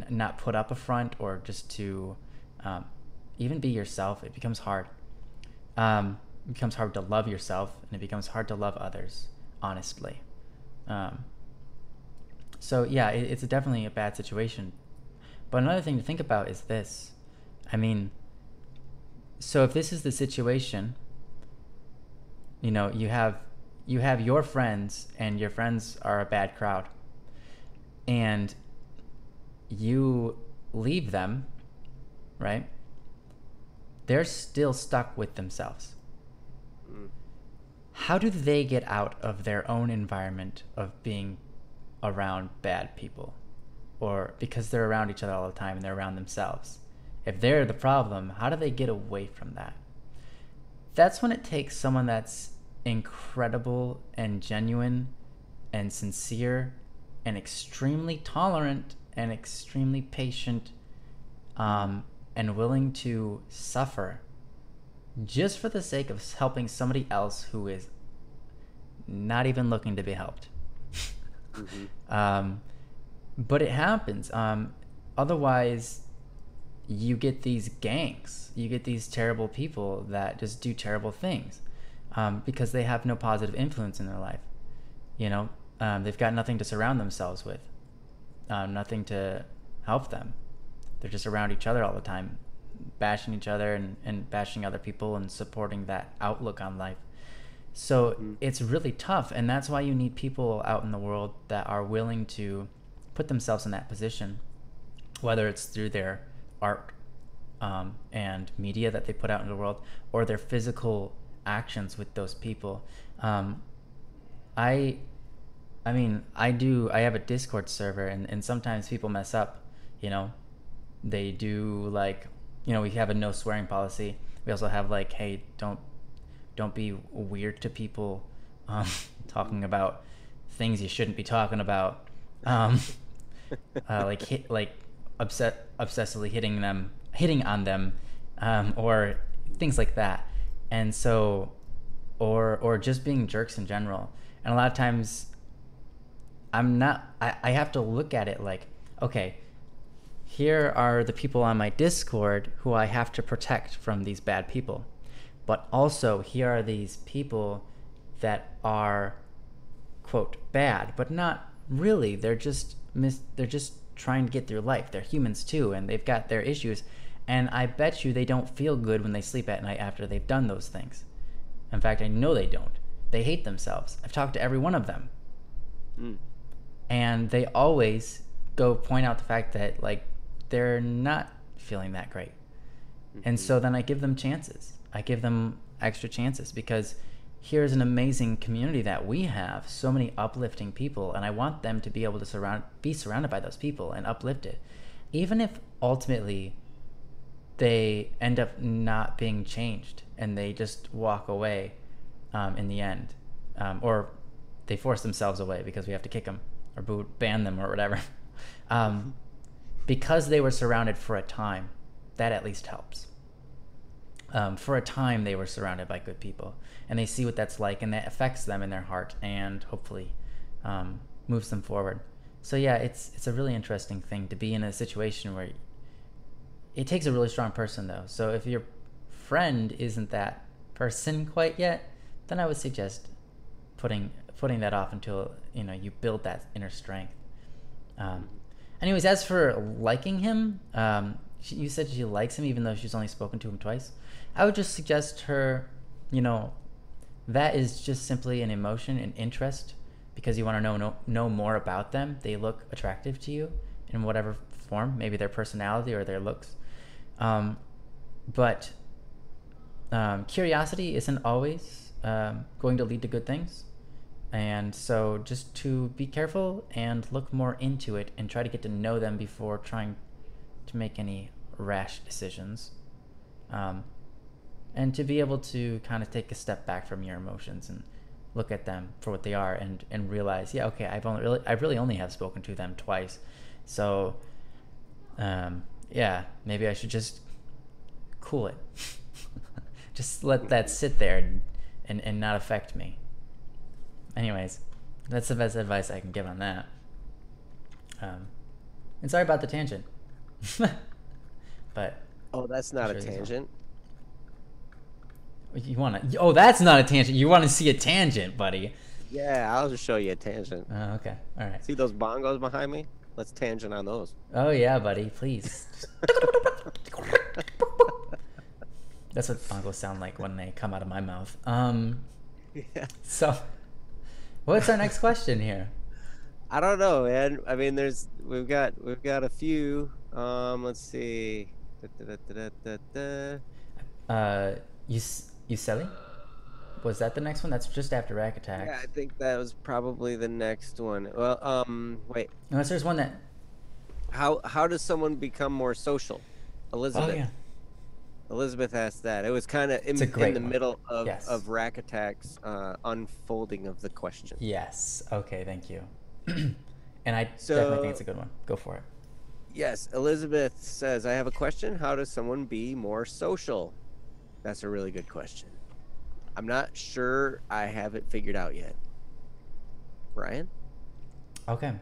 Speaker 1: not put up a front, or just to um, even be yourself. It becomes hard. It becomes hard to love yourself, and it becomes hard to love others honestly. Um, so yeah, it's definitely a bad situation. But another thing to think about is this. I mean, so if this is the situation, you have your friends, and your friends are a bad crowd, and you leave them, right? They're still stuck with themselves.
Speaker 2: Mm.
Speaker 1: How do they get out of their own environment of being around bad people? Or because they're around each other all the time and they're around themselves. If they're the problem, how do they get away from that? That's when it takes someone that's incredible and genuine and sincere and extremely tolerant and extremely patient, and willing to suffer just for the sake of helping somebody else who is not even looking to be helped.
Speaker 2: Mm-hmm.
Speaker 1: um, but it happens. Otherwise, you get these gangs. You get these terrible people that just do terrible things, because they have no positive influence in their life. They've got nothing to surround themselves with, nothing to help them. They're just around each other all the time, bashing each other and bashing other people and supporting that outlook on life. So
Speaker 2: Mm-hmm.
Speaker 1: it's really tough, and that's why you need people out in the world that are willing to put themselves in that position, whether it's through their art, and media that they put out in the world, or their physical actions with those people. Um, I, I mean, I have a Discord server, and sometimes people mess up. You know, they do, like, we have a no swearing policy. We also have, like, hey, don't be weird to people, um, talking about things you shouldn't be talking about, um, like obsessively hitting on them, or things like that. And so, or just being jerks in general. And a lot of times, I have to look at it like, okay, here are the people on my Discord who I have to protect from these bad people. But also, here are these people that are, quote, bad, but not really. They're just trying to get through life. They're humans too, and they've got their issues. And I bet you they don't feel good when they sleep at night after they've done those things. In fact, I know they don't. They hate themselves. I've talked to every one of them. And they always go point out the fact that, like, they're not feeling that great. And so then I give them chances. I give them extra chances, because here's an amazing community that we have, so many uplifting people, and I want them to be able to be surrounded by those people and uplifted. Even if ultimately they end up not being changed and they just walk away in the end, or they force themselves away because we have to kick them or ban them or whatever. Because they were surrounded for a time, that at least helps. For a time, they were surrounded by good people, and they see what that's like, and that affects them in their heart, and hopefully moves them forward. So yeah, it's a really interesting thing to be in a situation where it takes a really strong person, though. So if your friend isn't that person quite yet, then I would suggest putting that off until you build that inner strength. Anyways, as for liking him, you said she likes him even though she's only spoken to him twice. I would just suggest her, that is just simply an emotion, an interest, because you want to know more about them. They look attractive to you in whatever form, maybe their personality or their looks. But curiosity isn't always going to lead to good things. And so just to be careful and look more into it and try to get to know them before trying to make any rash decisions. And to be able to kind of take a step back from your emotions and look at them for what they are, and realize, yeah, okay, I really only have spoken to them twice. So yeah, maybe I should just cool it. Just let that sit there and not affect me. Anyways, that's the best advice I can give on that. And sorry about the tangent. But
Speaker 2: that's not a tangent.
Speaker 1: That's not a tangent. You want to see a tangent, buddy?
Speaker 2: Yeah, I'll just show you a tangent.
Speaker 1: Oh, okay. All right.
Speaker 2: See those bongos behind me? Let's tangent on those.
Speaker 1: Oh yeah, buddy. Please. That's what bongos sound like when they come out of my mouth.
Speaker 2: Yeah.
Speaker 1: So, what's our next question here?
Speaker 2: I don't know, man. I mean, we've got a few. Let's see.
Speaker 1: Yuseli? Was that the next one? That's just after Rack Attack.
Speaker 2: Yeah, I think that was probably the next one. Well, wait.
Speaker 1: Unless there's one that.
Speaker 2: How does someone become more social? Elizabeth.
Speaker 1: Oh yeah.
Speaker 2: Elizabeth asked that. It was kind of in the middle of Rack Attack's unfolding of the question.
Speaker 1: Yes. Okay. Thank you. And I definitely think it's a good one. Go for it.
Speaker 2: Yes. Elizabeth says, I have a question. How does someone be more social? That's a really good question. I'm not sure I have it figured out yet. Ryan?
Speaker 1: Okay.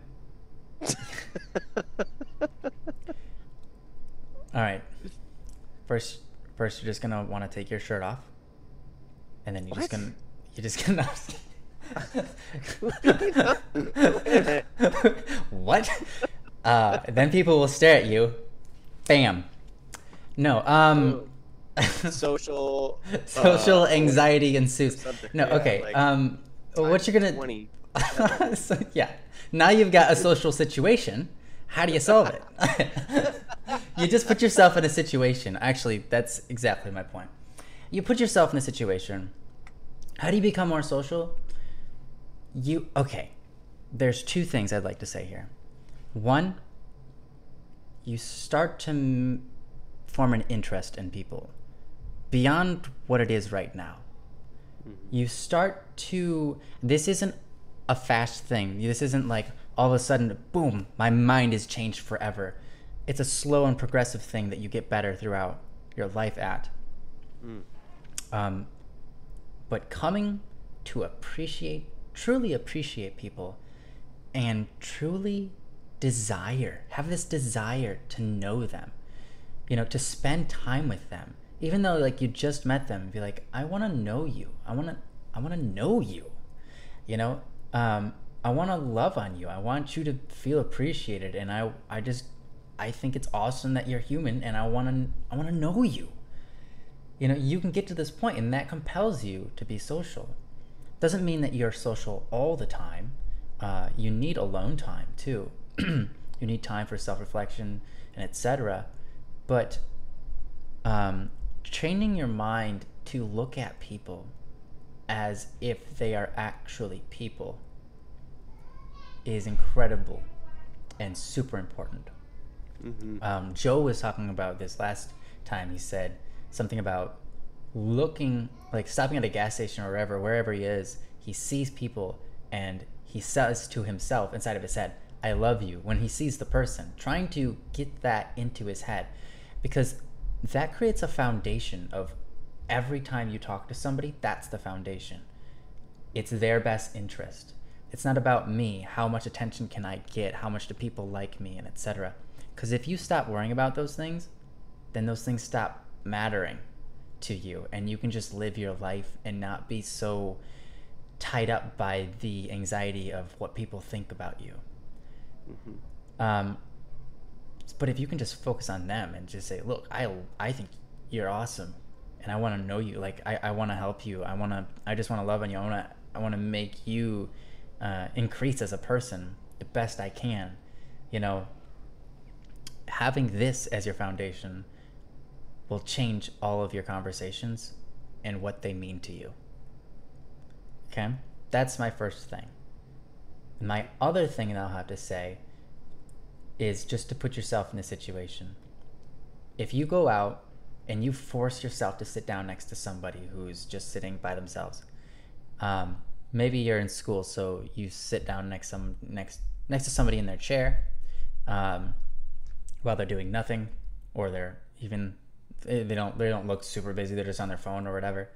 Speaker 1: All right. First, you're just gonna want to take your shirt off, and then you're just gonna. What? Then people will stare at you. Bam. No.
Speaker 2: Social
Speaker 1: anxiety ensues. No. Okay. What you're gonna?
Speaker 2: 20.
Speaker 1: So, yeah. Now you've got a social situation. How do you solve it? You just put yourself in a situation. Actually, that's exactly my point. You put yourself in a situation. How do you become more social? Okay. There's two things I'd like to say here. One, you start to form an interest in people beyond what it is right now. You start to, this isn't a fast thing. This isn't like all of a sudden, boom, my mind is changed forever. It's a slow and progressive thing that you get better throughout your life at. But coming to truly appreciate people and truly have this desire to know them, to spend time with them, even though like you just met them, be like, I want to know you. I want to know you, I want to love on you. I want you to feel appreciated. And I think it's awesome that you're human, and I want to know you. You know, you can get to this point and that compels you to be social. Doesn't mean that you're social all the time. You need alone time too. You need time for self-reflection and etc. But training your mind to look at people as if they are actually people is incredible and super important. Joe was talking about this last time. He said something about looking, like stopping at a gas station or wherever he is, he sees people and he says to himself inside of his head, I love you, when he sees the person, trying to get that into his head, because that creates a foundation of every time you talk to somebody, that's the foundation. It's their best interest. It's not about me, how much attention can I get, how much do people like me, and etc. Because if you stop worrying about those things, then those things stop mattering to you, and you can just live your life and not be so tied up by the anxiety of what people think about you. But if you can just focus on them and just say, look, I think you're awesome and I want to know you, like I want to help you, I just want to love on you, I want to make you increase as a person the best I can, you know, having this as your foundation will change all of your conversations and what they mean to you. Okay? That's my first thing. My other thing that I'll have to say is just to put yourself in a situation. If you go out and you force yourself to sit down next to somebody who's just sitting by themselves, maybe you're in school, so you sit down next to somebody in their chair while they're doing nothing, or they don't look super busy, they're just on their phone or whatever.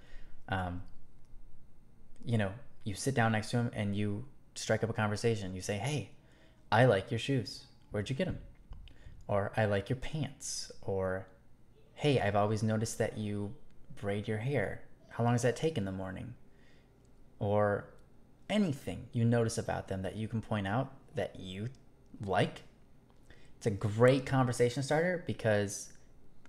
Speaker 1: You know, you sit down next to them and you strike up a conversation. You say, hey, I like your shoes. Where'd you get them? Or I like your pants. Or, hey, I've always noticed that you braid your hair. How long does that take in the morning? Or anything you notice about them that you can point out that you like. It's a great conversation starter because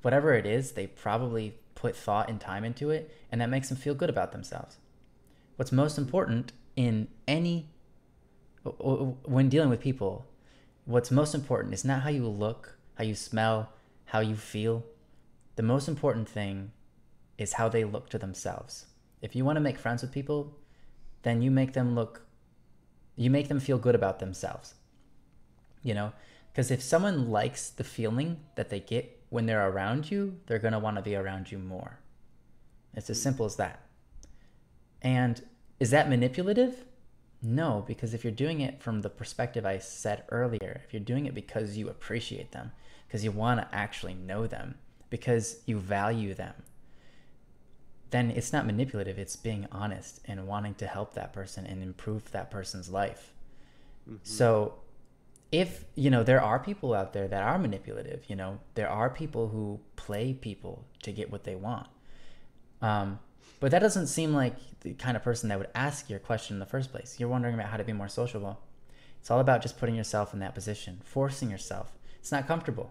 Speaker 1: whatever it is, they probably put thought and time into it, and that makes them feel good about themselves. What's most important when dealing with people, what's most important is not how you look, how you smell, how you feel. The most important thing is how they look to themselves. If you want to make friends with people, then you make them feel good about themselves. You know, because if someone likes the feeling that they get when they're around you, they're going to want to be around you more. It's as simple as that. And is that manipulative? No, because if you're doing it from the perspective I said earlier, if you're doing it because you appreciate them, because you want to actually know them, because you value them, then it's not manipulative. It's being honest and wanting to help that person and improve that person's life. So if, you know, there are people out there that are manipulative, you know, there are people who play people to get what they want. But that doesn't seem like the kind of person that would ask your question in the first place. You're wondering about how to be more sociable. It's all about just putting yourself in that position, forcing yourself. It's not comfortable.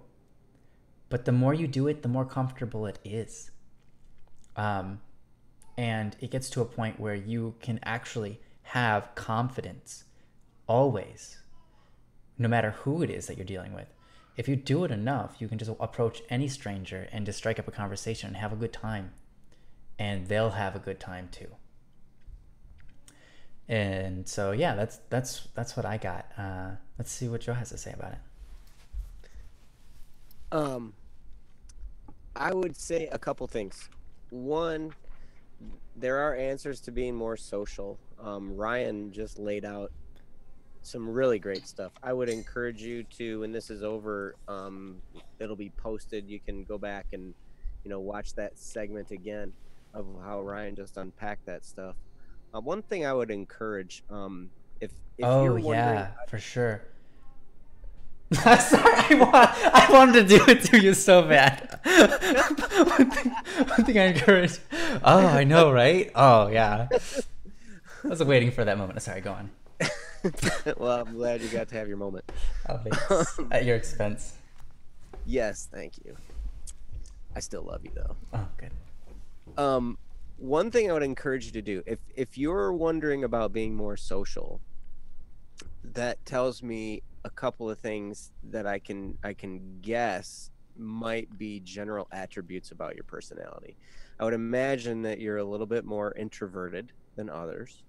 Speaker 1: But the more you do it, the more comfortable it is. And it gets to a point where you can actually have confidence always, no matter who it is that you're dealing with. If you do it enough, you can just approach any stranger and just strike up a conversation and have a good time. And they'll have a good time too. And so, yeah, that's what I got. Let's see what Joe has to say about it.
Speaker 2: I would say a couple things. One, there are answers to being more social. Ryan just laid out some really great stuff. I would encourage you to, when this is over, it'll be posted. You can go back and, you know, watch that segment again of how Ryan just unpacked that stuff. One thing I would encourage, if you're wondering,
Speaker 1: for sure. Sorry, I wanted to do it to you so bad. one thing I encourage. Oh, I know, right? Oh, yeah. I was waiting for that moment. Sorry, go on.
Speaker 2: Well, I'm glad you got to have your moment.
Speaker 1: Oh, thanks. At your expense.
Speaker 2: Yes, thank you. I still love you, though.
Speaker 1: Oh, good.
Speaker 2: Um, one thing I would encourage you to do, if you're wondering about being more social, that tells me a couple of things that I can guess might be general attributes about your personality. I would imagine that you're a little bit more introverted than others,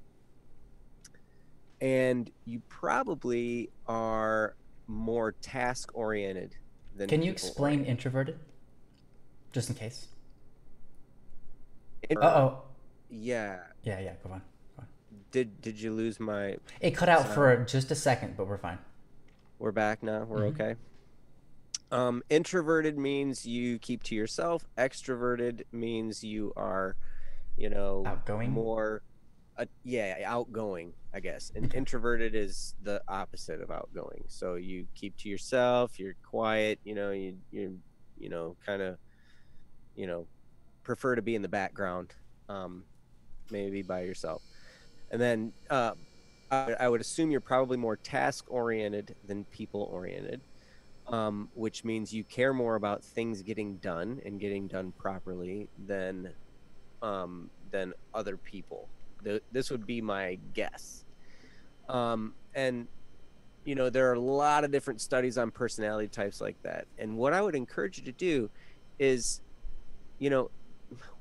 Speaker 2: and you probably are more task oriented than
Speaker 1: Can you
Speaker 2: people
Speaker 1: explain
Speaker 2: oriented.
Speaker 1: introverted, just in case? Uh
Speaker 2: Or
Speaker 1: oh.
Speaker 2: yeah,
Speaker 1: Yeah, yeah. Go on. Go on.
Speaker 2: did you lose my
Speaker 1: It cut out
Speaker 2: sound?
Speaker 1: for just a second, but we're fine.
Speaker 2: We're back now. We're
Speaker 1: Mm-hmm.
Speaker 2: okay. Introverted means you keep to yourself. Extroverted means you are,
Speaker 1: Outgoing.
Speaker 2: more, yeah, outgoing, I guess. And
Speaker 1: Okay.
Speaker 2: introverted is the opposite of outgoing. So you keep to yourself. You're quiet. Kind of, you know, prefer to be in the background, um, maybe by yourself. And then I would assume you're probably more task oriented than people oriented, which means you care more about things getting done and getting done properly than other people. This would be my guess. And there are a lot of different studies on personality types like that. And what I would encourage you to do is, you know,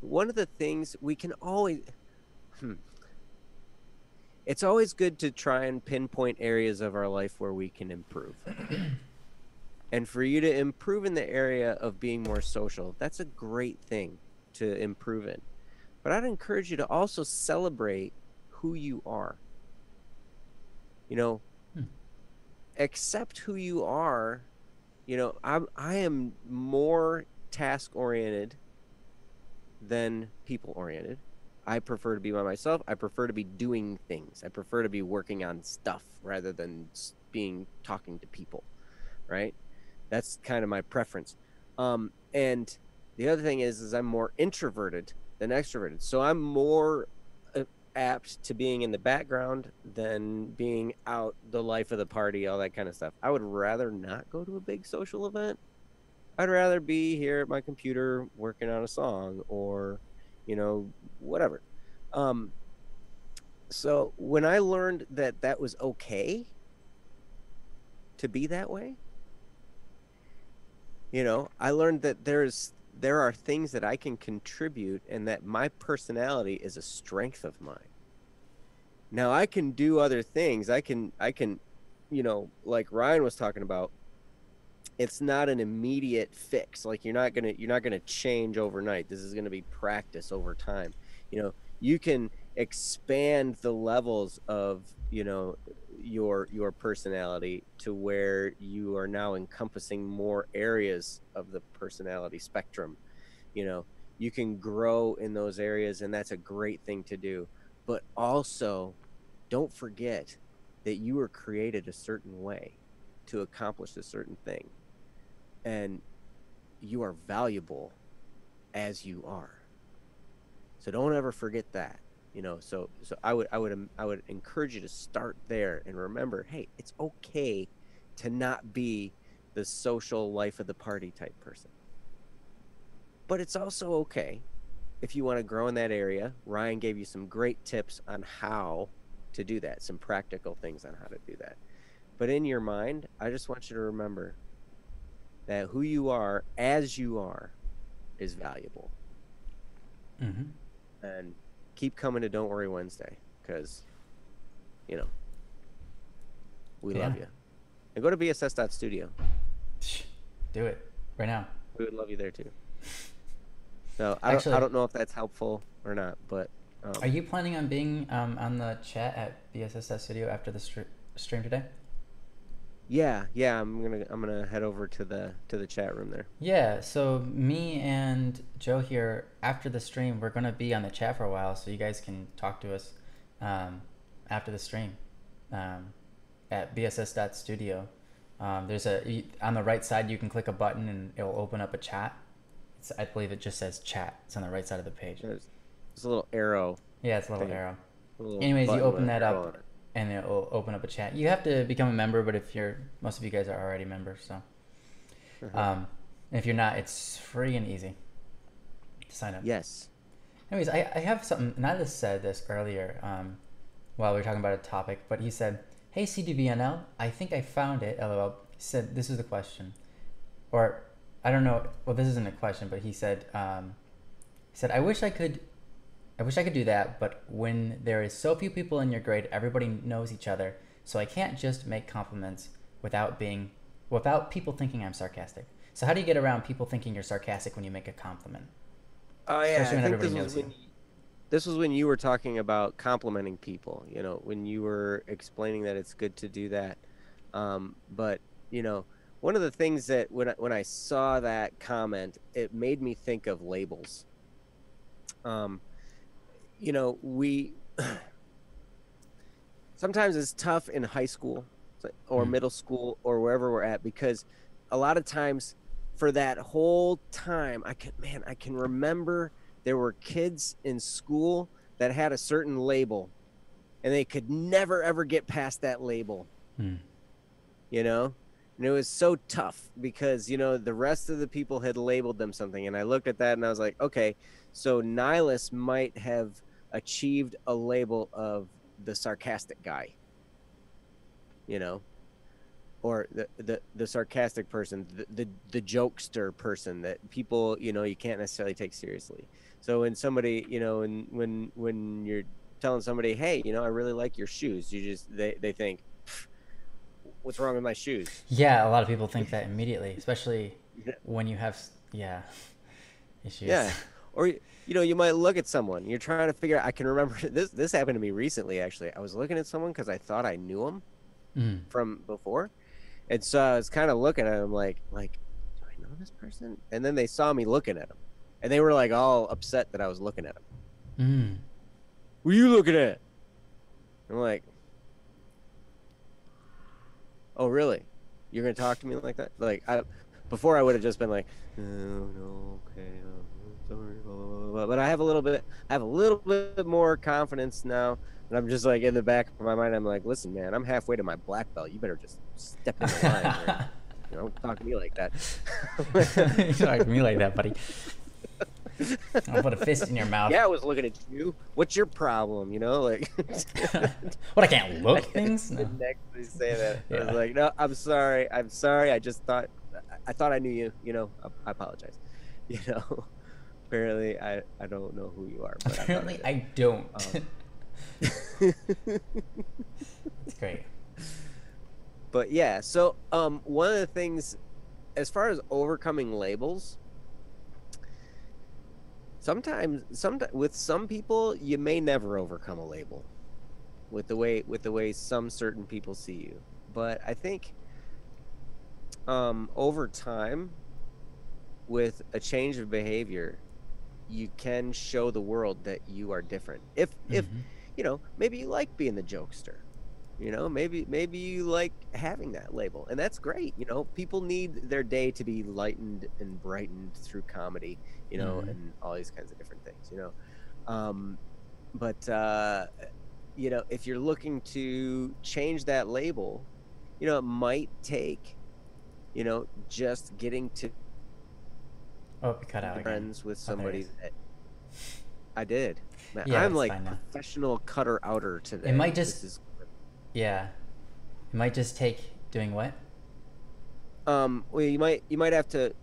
Speaker 2: one of the things we can always, hmm, it's always good to try and pinpoint areas of our life where we can improve. And for you to improve in the area of being more social, that's a great thing to improve in. But I'd encourage you to also celebrate who you are. You know,
Speaker 1: Hmm.
Speaker 2: accept who you are. I am more task oriented than people oriented. I prefer to be by myself. I prefer to be doing things. I prefer to be working on stuff rather than being talking to people, right? That's kind of my preference. And the other thing is I'm more introverted than extroverted. So I'm more uh, apt to being in the background than being out the life of the party, all that kind of stuff. I would rather not go to a big social event. I'd rather be here at my computer working on a song or, whatever. Um, so when I learned that that was okay to be that way, I learned that there are things that I can contribute and that my personality is a strength of mine. Now I can do other things. I can, like Ryan was talking about, it's not an immediate fix. Like you're not gonna change overnight. This is gonna be practice over time. You can expand the levels of, your personality to where you are now encompassing more areas of the personality spectrum. You know, you can grow in those areas, and that's a great thing to do. But also, don't forget that you were created a certain way to accomplish a certain thing, and you are valuable as you are. So don't ever forget that. So I would encourage you to start there and remember, hey, it's okay to not be the social life of the party type person. But it's also okay if you want to grow in that area. Ryan gave you some great tips on how to do that, some practical things on how to do that. But in your mind, I just want you to remember that who you are as you are is valuable.
Speaker 1: Mm-hmm.
Speaker 2: And keep coming to Don't Worry Wednesday because, you know, we
Speaker 1: Yeah.
Speaker 2: love you. And go to bss.studio.
Speaker 1: Do it right now.
Speaker 2: We would love you there too. So I don't I
Speaker 1: Actually,
Speaker 2: don't know if that's helpful or not, but
Speaker 1: are you planning on being on the chat at BSS Studio after the stream today?
Speaker 2: yeah, I'm gonna head over to the chat room there.
Speaker 1: Yeah, so me and Joe here after the stream, we're gonna be on the chat for a while, so you guys can talk to us um, after the stream um, at bss.studio. There's on the right side you can click a button and it'll open up a chat. I believe it just says chat. It's on the right side of the page.
Speaker 2: There's a little arrow
Speaker 1: Yeah, it's a little
Speaker 2: thing,
Speaker 1: arrow.
Speaker 2: a little
Speaker 1: Anyways, you
Speaker 2: button with
Speaker 1: open
Speaker 2: an
Speaker 1: that
Speaker 2: arrow on
Speaker 1: up
Speaker 2: it.
Speaker 1: and it'll open up a chat. You have to become a member, but if you're most of you guys are already members, so
Speaker 2: Uh-huh.
Speaker 1: um, if you're not, it's free and easy to sign up.
Speaker 2: Yes.
Speaker 1: Anyways, I have something, and I just said this earlier while we were talking about a topic, but he said, "Hey CDBNL, I think I found it." LOL. He said, "This is the question," or I don't know. Well, this isn't a question, but he said, I wish I could do that, but when there is so few people in your grade, everybody knows each other, so I can't just make compliments without people thinking I'm sarcastic. So how do you get around people thinking you're sarcastic when you make a compliment,
Speaker 2: Oh yeah,
Speaker 1: especially
Speaker 2: I
Speaker 1: when
Speaker 2: think
Speaker 1: everybody knows you?
Speaker 2: this was when you were talking about complimenting people, when you were explaining that it's good to do that. But you know, one of the things that when I saw that comment, it made me think of labels. Um, we sometimes it's tough in high school or
Speaker 1: Mm.
Speaker 2: middle school or wherever we're at, because a lot of times for that whole time I can remember there were kids in school that had a certain label and they could never ever get past that label,
Speaker 1: Mm.
Speaker 2: you know and it was so tough because the rest of the people had labeled them something, and I looked at that and I was like, okay, so Nihilus might have achieved a label of the sarcastic guy, you know or the sarcastic person, the jokester person that people you can't necessarily take seriously. So when somebody and when you're telling somebody, hey, I really like your shoes, you just they think, what's wrong with my shoes?
Speaker 1: Yeah, a lot of people think that immediately, especially when you have yeah issues.
Speaker 2: Yeah. Or you might look at someone, you're trying to figure out. I can remember this happened to me recently. Actually, I was looking at someone because I thought I knew them
Speaker 1: Mm.
Speaker 2: from before. And so I was kind of looking at him like, do I know this person? And then they saw me looking at him, and they were like all upset that I was looking at him.
Speaker 1: Mm.
Speaker 2: What are you looking at? I'm like, oh really? You're gonna talk to me like that? Like before I would have just been like, oh, no, okay, sorry, blah, blah, blah. But I have a little bit more confidence now. And I'm just like, in the back of my mind, I'm like, listen, man, I'm halfway to my black belt. You better just step in the line, or don't talk to me like that.
Speaker 1: You talk to me like that, buddy. I'll put a fist in your mouth.
Speaker 2: Yeah, I was looking at you. What's your problem? Like,
Speaker 1: What, I can't look things? No.
Speaker 2: didn't actually say that. I
Speaker 1: Yeah.
Speaker 2: was like, no, I'm sorry. I just thought I knew you. I apologize. Apparently I don't know who you are. But
Speaker 1: Apparently, I don't. It's great.
Speaker 2: But yeah, so one of the things, as far as overcoming labels, sometimes with some people you may never overcome a label with the way some certain people see you. But I think over time, with a change of behavior, you can show the world that you are different. If maybe you like being the jokester, maybe you like having that label, and that's great. People need their day to be lightened and brightened through comedy, and all these kinds of different things. But if you're looking to change that label, it might take just getting to
Speaker 1: Oh, it cut out again.
Speaker 2: friends with
Speaker 1: Oh, there it
Speaker 2: somebody
Speaker 1: is.
Speaker 2: that I did. Man,
Speaker 1: Yeah,
Speaker 2: I'm
Speaker 1: it's
Speaker 2: like
Speaker 1: fine now.
Speaker 2: professional cutter outer today.
Speaker 1: It might
Speaker 2: This
Speaker 1: just,
Speaker 2: is
Speaker 1: yeah, it might just take doing what?
Speaker 2: well, you might have to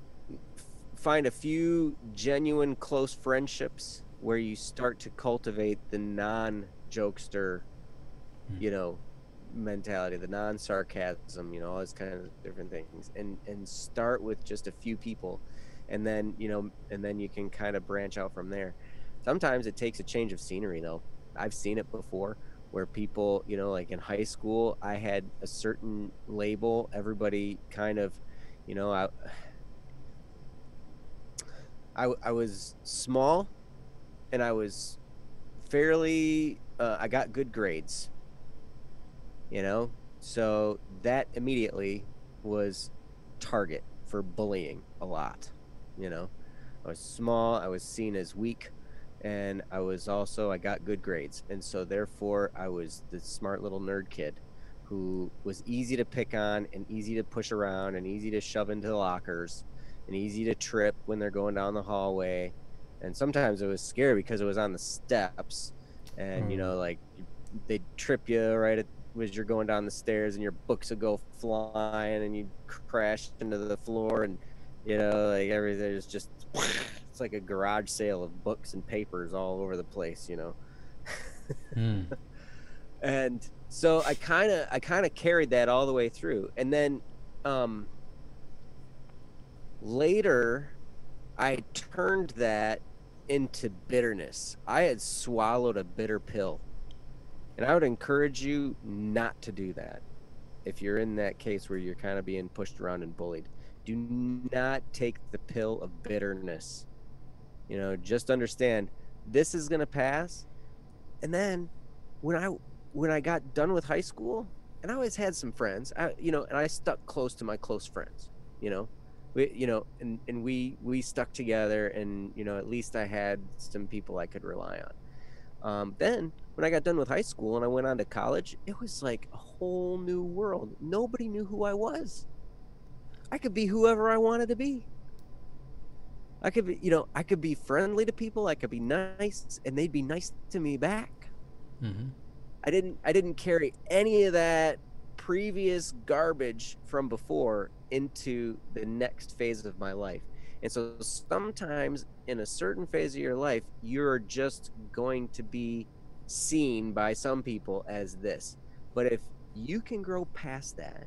Speaker 2: find a few genuine close friendships where you start to cultivate the non-jokester,
Speaker 1: Hmm.
Speaker 2: mentality, the non-sarcasm, all these kind of different things, and start with just a few people, and then you can kind of branch out from there. Sometimes it takes a change of scenery, though. I've seen it before where people, like in high school, I had a certain label. Everybody kind of, I was small, and I was fairly I got good grades, so that immediately was target for bullying a lot. I was small, I was seen as weak, and I got good grades, and so therefore I was the smart little nerd kid who was easy to pick on and easy to push around and easy to shove into the lockers and easy to trip when they're going down the hallway. And sometimes it was scary because it was on the steps, and like they'd trip you right as you're going down the stairs, and your books would go flying, and you'd crash into the floor, and like everything is just it's like a garage sale of books and papers all over the place.
Speaker 1: Mm.
Speaker 2: And so I kind of carried that all the way through, and then later I turned that into bitterness. I had swallowed a bitter pill, and I would encourage you not to do that. If you're in that case where you're kind of being pushed around and bullied, do not take the pill of bitterness. Just understand this is going to pass. And then when I got done with high school, and I always had some friends, and I stuck close to my close friends, we stuck together, and at least I had some people I could rely on. Then when I got done with high school and I went on to college, it was like a whole new world. Nobody knew who I was. I could be whoever I wanted to be. I could be friendly to people. I could be nice, and they'd be nice to me back.
Speaker 1: Mm-hmm.
Speaker 2: I didn't carry any of that previous garbage from before into the next phase of my life. And so sometimes in a certain phase of your life, you're just going to be seen by some people as this. But if you can grow past that,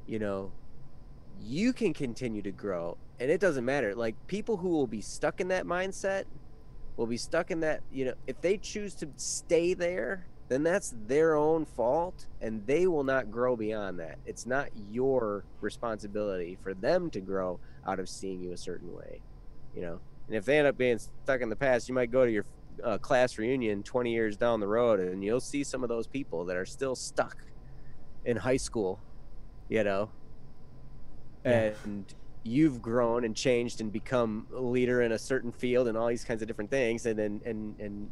Speaker 2: you can continue to grow, and it doesn't matter. Like, people who will be stuck in that mindset will be stuck in that, if they choose to stay there, then that's their own fault, and they will not grow beyond that. It's not your responsibility for them to grow out of seeing you a certain way, And if they end up being stuck in the past, you might go to your class reunion 20 years down the road, and you'll see some of those people that are still stuck in high school,
Speaker 1: Yeah.
Speaker 2: and you've grown and changed and become a leader in a certain field and all these kinds of different things, and then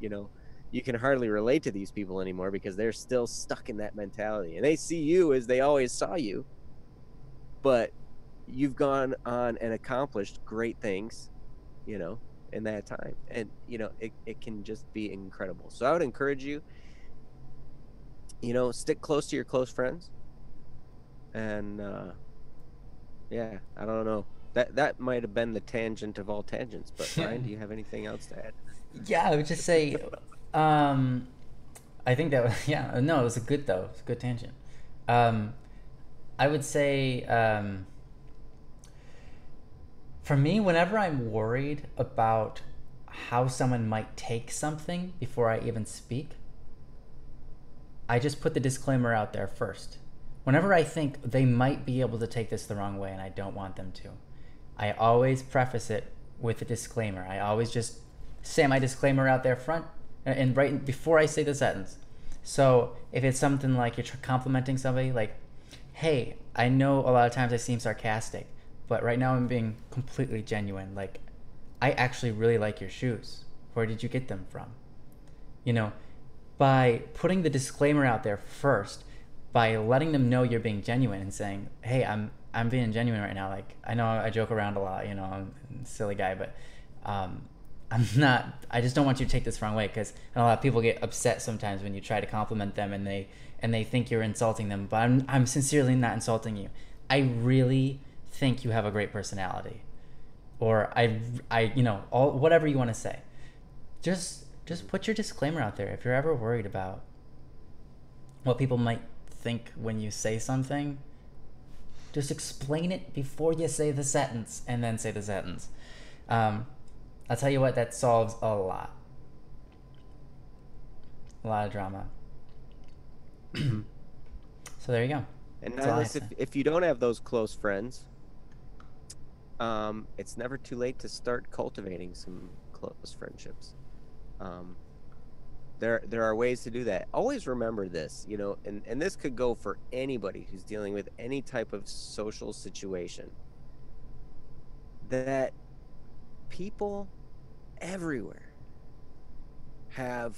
Speaker 2: you can hardly relate to these people anymore because they're still stuck in that mentality, and they see you as they always saw you, but you've gone on and accomplished great things in that time, and it can just be incredible. So I would encourage you, stick close to your close friends, and yeah, I don't know. That might have been the tangent of all tangents, but Ryan, do you have anything else to add?
Speaker 1: Yeah, I would just say, I think that was, yeah, no, it was a good though. It's a good tangent. I would say, for me, whenever I'm worried about how someone might take something before I even speak, I just put the disclaimer out there first. Whenever I think they might be able to take this the wrong way and I don't want them to, I always preface it with a disclaimer. I always just say my disclaimer out there front and right before I say the sentence. So if it's something like you're complimenting somebody, like, hey, I know a lot of times I seem sarcastic, but right now I'm being completely genuine. Like, I actually really like your shoes. Where did you get them from? By putting the disclaimer out there first, by letting them know you're being genuine and saying, hey, I'm being genuine right now. Like, I know I joke around a lot, I'm a silly guy, but I'm not, I just don't want you to take this the wrong way, because a lot of people get upset sometimes when you try to compliment them and they think you're insulting them, but I'm sincerely not insulting you. I really think you have a great personality, or all whatever you want to say. Just put your disclaimer out there. If you're ever worried about what people might think when you say something, just explain it before you say the sentence, and then say the sentence. I'll tell you what, that solves a lot of drama. So there you go.
Speaker 2: And Niles, if you don't have those close friends, it's never too late to start cultivating some close friendships. There are ways to do that. Always remember this, and this could go for anybody who's dealing with any type of social situation, that people everywhere have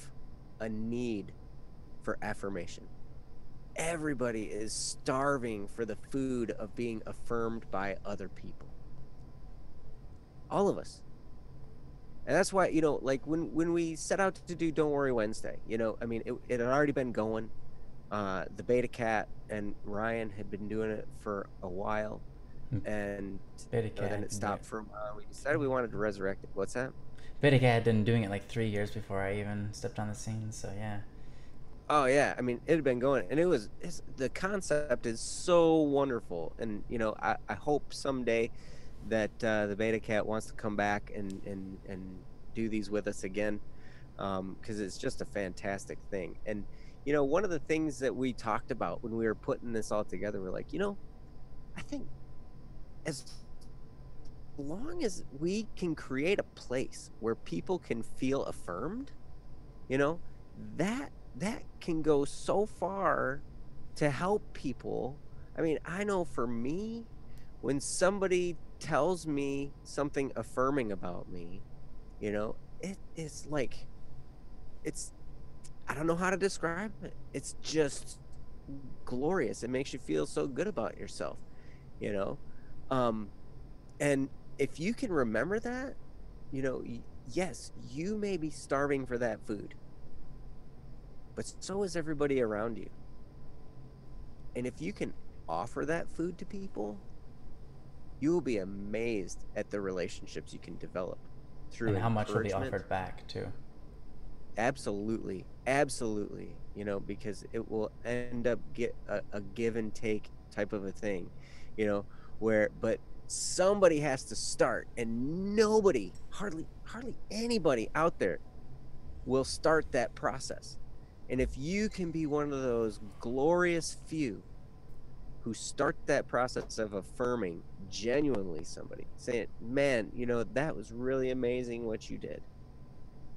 Speaker 2: a need for affirmation. Everybody is starving for the food of being affirmed by other people. All of us. And that's why, like when we set out to do Don't Worry Wednesday, I mean, it had already been going. The Beta Cat and Ryan had been doing it for a while, and
Speaker 1: Beta
Speaker 2: then
Speaker 1: Cat
Speaker 2: it
Speaker 1: didn't do it.
Speaker 2: stopped for a while. We decided we wanted to resurrect it. What's that?
Speaker 1: Beta Cat had been doing it like 3 years before I even stepped on the scene. So yeah.
Speaker 2: Oh yeah, I mean, it had been going, and the concept is so wonderful, and I hope someday that the Beta Cat wants to come back and do these with us again, because it's just a fantastic thing. And one of the things that we talked about when we were putting this all together, we're like, I think as long as we can create a place where people can feel affirmed, you know, that can go so far to help people. I mean, I know for me, when somebody tells me something affirming about me, it's like it's I don't know how to describe it. It's just glorious. It makes you feel so good about yourself, you know. Um and if you can remember that, yes, you may be starving for that food, but so is everybody around you. And if you can offer that food to people, you will be amazed at the relationships you can develop through
Speaker 1: And how much will be
Speaker 2: encouragement.
Speaker 1: offered back too.
Speaker 2: Absolutely, absolutely. Because it will end up get a give and take type of a thing, you know, but somebody has to start, and nobody, hardly anybody out there will start that process. And if you can be one of those glorious few who start that process of affirming genuinely somebody, saying, man, that was really amazing what you did,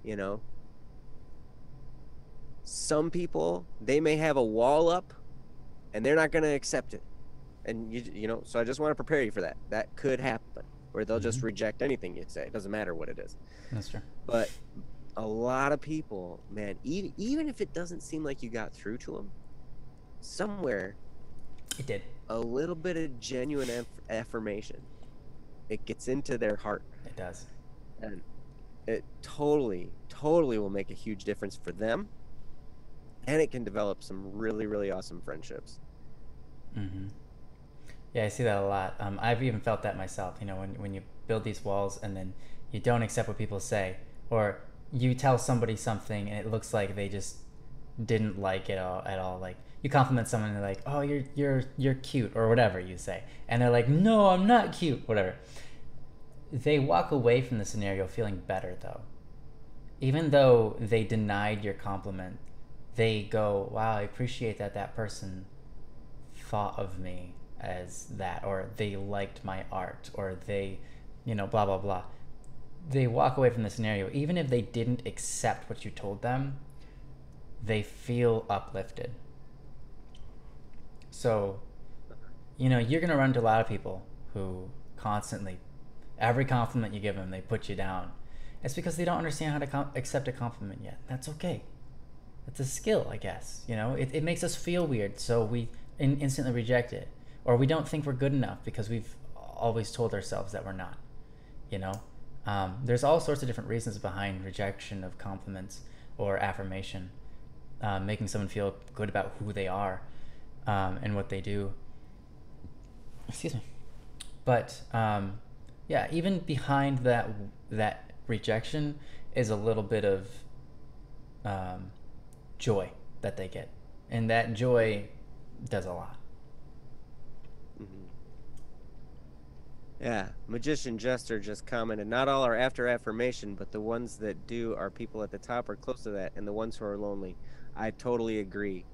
Speaker 2: you know, some people, they may have a wall up and they're not going to accept it. And so I just want to prepare you for that. That could happen, where they'll just reject anything you say. It doesn't matter what it is.
Speaker 1: That's true.
Speaker 2: But a lot of people, man, even if it doesn't seem like you got through to them, somewhere
Speaker 1: It did.
Speaker 2: a little bit of genuine affirmation, it gets into their heart,
Speaker 1: It does.
Speaker 2: and it totally will make a huge difference for them, and it can develop some really, really awesome friendships.
Speaker 1: Yeah, I see that a lot. I've even felt that myself. When you build these walls and then you don't accept what people say, or you tell somebody something and it looks like they just didn't like it at all. Like you compliment someone and they're like, "Oh, you're cute," or whatever you say, and they're like, "No, I'm not cute," whatever. They walk away from the scenario feeling better though, even though they denied your compliment. They go, "Wow, I appreciate that that person thought of me as that, or they liked my art, or they, blah blah blah." They walk away from the scenario even if they didn't accept what you told them. They feel uplifted. So you're going to run into a lot of people who constantly, every compliment you give them, they put you down. It's because they don't understand how to accept a compliment yet. That's okay. It's a skill, I guess. It makes us feel weird, so we instantly reject it, or we don't think we're good enough because we've always told ourselves that we're not. There's all sorts of different reasons behind rejection of compliments or affirmation, making someone feel good about who they are, and what they do. Excuse me. But yeah, even behind that rejection is a little bit of joy that they get, and that joy does a lot.
Speaker 2: Mm-hmm. Yeah, Magician Jester just commented, not all are after affirmation, but the ones that do are people at the top or close to that, and the ones who are lonely. I totally agree.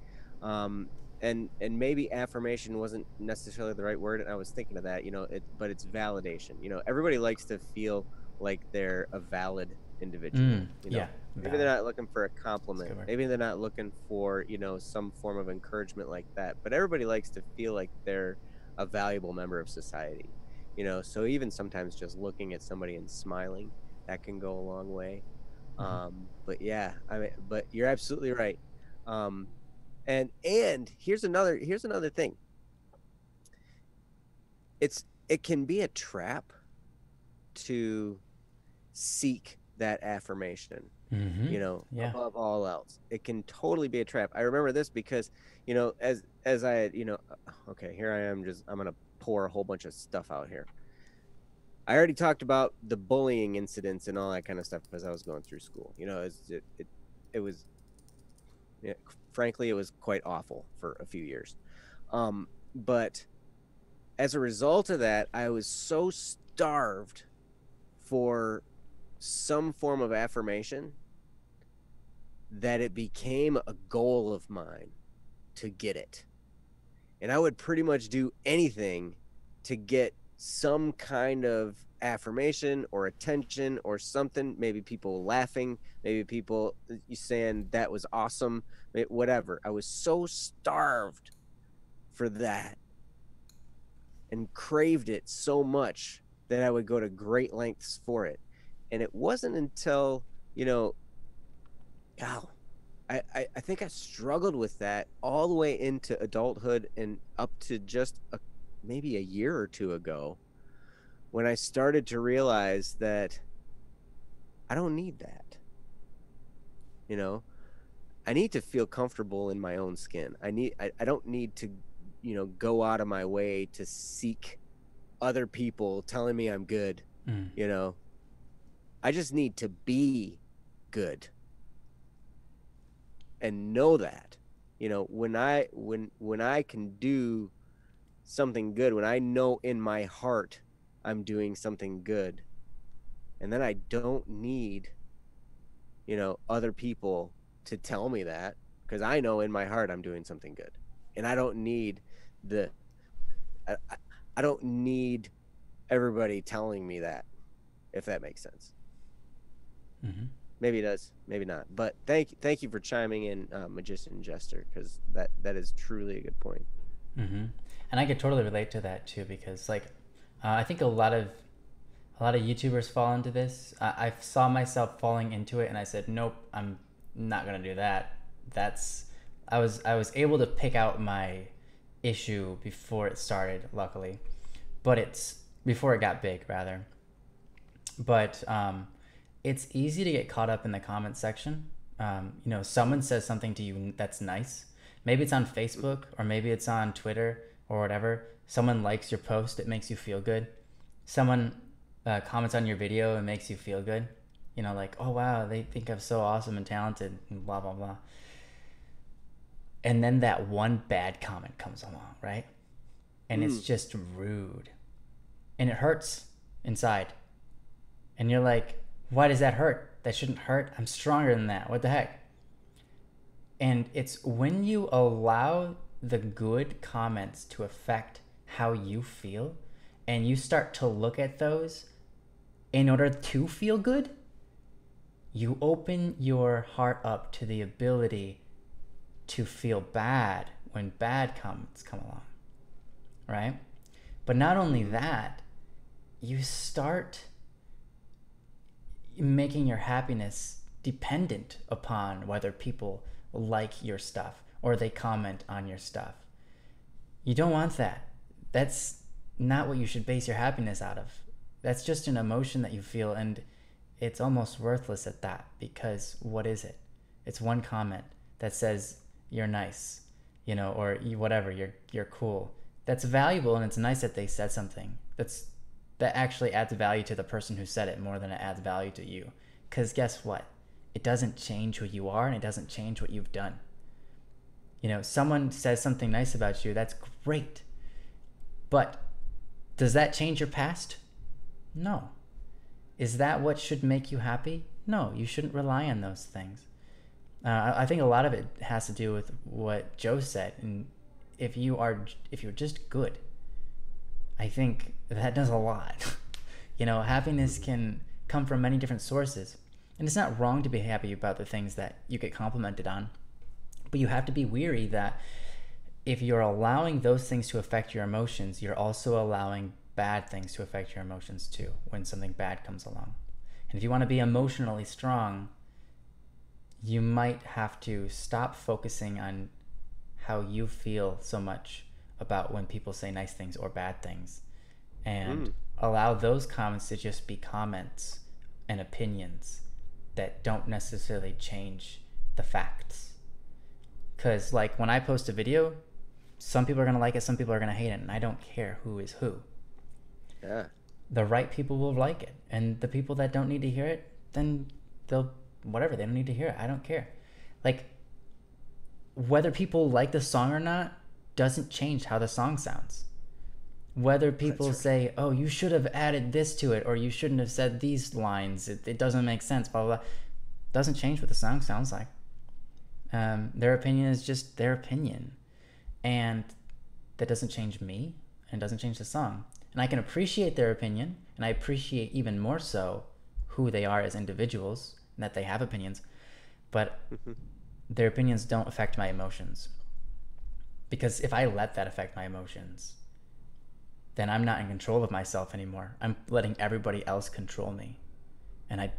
Speaker 2: Um, and maybe affirmation wasn't necessarily the right word, and I was thinking of that, but it's validation. Everybody likes to feel like they're a valid individual.
Speaker 1: Yeah,
Speaker 2: Maybe they're
Speaker 1: valid.
Speaker 2: not looking for a
Speaker 1: That's a
Speaker 2: compliment.
Speaker 1: good word.
Speaker 2: Maybe they're not looking for, some form of encouragement like that. But everybody likes to feel like they're a valuable member of society. So even sometimes just looking at somebody and smiling, that can go a long way. But yeah, I mean, but you're absolutely right. Um, and here's another thing. It can be a trap to seek that affirmation,
Speaker 1: Yeah.
Speaker 2: above all else. It can totally be a trap. I remember this because, as I, okay, here I am, I'm going to pour a whole bunch of stuff out here. I already talked about the bullying incidents and all that kind of stuff as I was going through school. It was, yeah, frankly, it was quite awful for a few years. But as a result of that, I was so starved for some form of affirmation that it became a goal of mine to get it. And I would pretty much do anything to get some kind of affirmation or attention or something, maybe people laughing, maybe people saying that was awesome, whatever. I was so starved for that and craved it so much that I would go to great lengths for it. And it wasn't until, I think I struggled with that all the way into adulthood and up to just maybe a year or two ago, when I started to realize that I don't need that. I need to feel comfortable in my own skin. I don't need to, go out of my way to seek other people telling me I'm good. I just need to be good and know that, when I can do something good, when I know in my heart I'm doing something good, and then I don't need, other people to tell me that, because I know in my heart I'm doing something good, and I don't need I don't need everybody telling me that, if that makes sense.
Speaker 1: Mm-hmm.
Speaker 2: Maybe it does, maybe not. But thank you for chiming in, Magician Jester, because that is truly a good point.
Speaker 1: Mm-hmm. And I could totally relate to that too, because I think a lot of YouTubers fall into this. I saw myself falling into it, and I said, nope, I'm not gonna do that. I was able to pick out my issue before it started, luckily, but it's before it got big, rather. But it's easy to get caught up in the comment section. Someone says something to you that's nice. Maybe it's on Facebook, or maybe it's on Twitter or whatever. Someone likes your post, it makes you feel good. Someone comments on your video, it makes you feel good. Like, oh wow, they think I'm so awesome and talented and blah blah blah. And then that one bad comment comes along, right? And it's just rude, and it hurts inside. And you're like, why does that hurt? That shouldn't hurt. I'm stronger than that. What the heck? And it's when you allow the good comments to affect how you feel, and you start to look at those in order to feel good, you open your heart up to the ability to feel bad when bad comments come along, right? But not only that, you start making your happiness dependent upon whether people like your stuff or they comment on your stuff. You don't want that. That's not what you should base your happiness out of. That's just an emotion that you feel, and it's almost worthless at that, because what is it? It's one comment that says you're nice, or whatever, you're cool. That's valuable, and it's nice that they said something that actually adds value to the person who said it more than it adds value to you. Because guess what? It doesn't change who you are, and it doesn't change what you've done. Someone says something nice about you, that's great. But does that change your past? No. Is that what should make you happy? No, you shouldn't rely on those things. I think a lot of it has to do with what Joe said. And if you're just good, I think that does a lot. Happiness can come from many different sources. And it's not wrong to be happy about the things that you get complimented on. But you have to be wary that if you're allowing those things to affect your emotions, you're also allowing bad things to affect your emotions too when something bad comes along. And if you want to be emotionally strong, you might have to stop focusing on how you feel so much about when people say nice things or bad things, and allow those comments to just be comments and opinions, that don't necessarily change the facts. Because like when I post a video, some people are going to like it, some people are going to hate it, and I don't care who is who.
Speaker 2: Yeah.
Speaker 1: The right people will like it, and the people that don't need to hear it, then they'll whatever, they don't need to hear it. I don't care. Like, whether people like the song or not doesn't change how the song sounds. Whether people say, oh, you should have added this to it, or you shouldn't have said these lines, it doesn't make sense, blah, blah, blah, doesn't change what the song sounds like. Their opinion is just their opinion. And that doesn't change me, and doesn't change the song. And I can appreciate their opinion, and I appreciate even more so who they are as individuals, and that they have opinions. But their opinions don't affect my emotions. Because if I let that affect my emotions, then I'm not in control of myself anymore. I'm letting everybody else control me. And I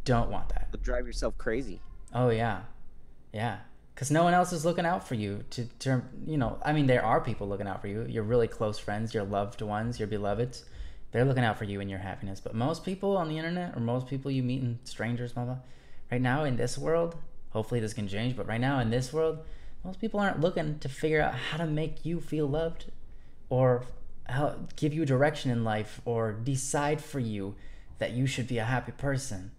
Speaker 1: don't want that.
Speaker 2: You'll drive yourself crazy.
Speaker 1: Oh, yeah. Yeah. Because no one else is looking out for you to, you know, I mean, there are people looking out for you. Your really close friends, your loved ones, your beloveds. They're looking out for you and your happiness. But most people on the internet, or most people you meet, and strangers, blah, blah, right now in this world, hopefully this can change, but right now in this world, most people aren't looking to figure out how to make you feel loved, or how give you direction in life, or decide for you that you should be a happy person.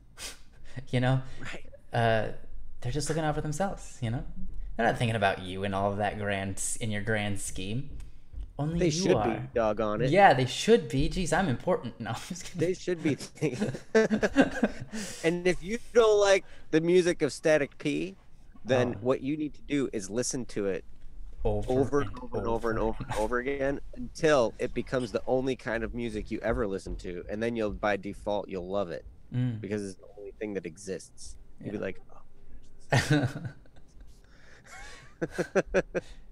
Speaker 1: You know?
Speaker 2: Right.
Speaker 1: They're just looking out for themselves, you know? They're not thinking about you and all of that in your grand scheme. Only
Speaker 2: they
Speaker 1: you
Speaker 2: should
Speaker 1: are.
Speaker 2: be, doggone it.
Speaker 1: Yeah, they should be. Jeez, I'm important. No, I'm just kidding.
Speaker 2: They should be. And if you don't like the music of Static P, then what you need to do is listen to it over and over again until it becomes the only kind of music you ever listen to, and then you'll by default you'll love it because it's the only thing that exists. You'll be like, oh.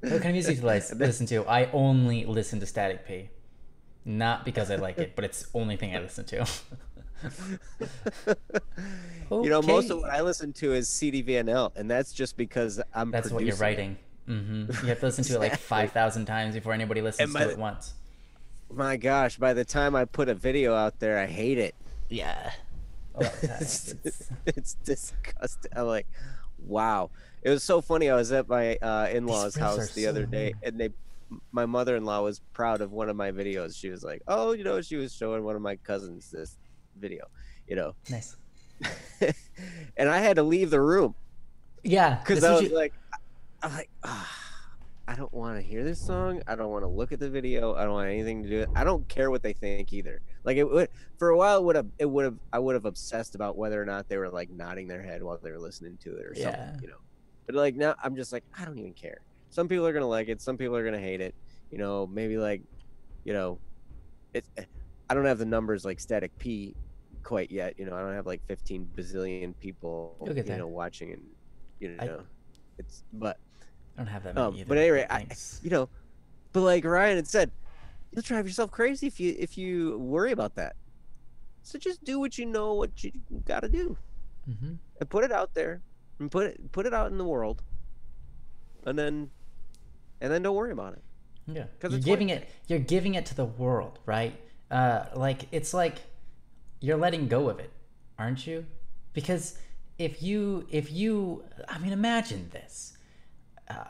Speaker 1: What kind of music do I listen to? I only listen to Static P. Not because I like it, but it's the only thing I listen to.
Speaker 2: Okay. You know, most of what I listen to is CDVNL, and that's just because
Speaker 1: That's what you're writing. You have to listen to it like 5,000 times before anybody listens to it once.
Speaker 2: My gosh, by the time I put a video out there, I hate it.
Speaker 1: Yeah.
Speaker 2: It's disgusting. I'm like, wow. It was so funny. I was at my in-laws' house the other day, and my mother-in-law was proud of one of my videos. She was like, oh, you know, she was showing one of my cousins this video, you know.
Speaker 1: Nice.
Speaker 2: And I had to leave the room.
Speaker 1: Yeah.
Speaker 2: Because I was like, I don't want to hear this song. I don't want to look at the video. I don't want anything to do with it. I don't care what they think either. Like it would, for a while, I would have obsessed about whether or not they were like nodding their head while they were listening to it or something, you know. But like now, I'm just like, I don't even care. Some people are gonna like it. Some people are gonna hate it. You know, maybe like, you know, I don't have the numbers like Static P quite yet. You know, I don't have like 15 bazillion people, you know, watching, and you know, but
Speaker 1: I don't have that many either.
Speaker 2: But anyway, you know, but like Ryan had said, you'll drive yourself crazy if you worry about that. So just do what you know what you got to do, and put it out there, and put it out in the world, and then don't worry about it.
Speaker 1: Yeah, because you're giving it to the world, right? Like it's like you're letting go of it, aren't you? Because if you, I mean, imagine this.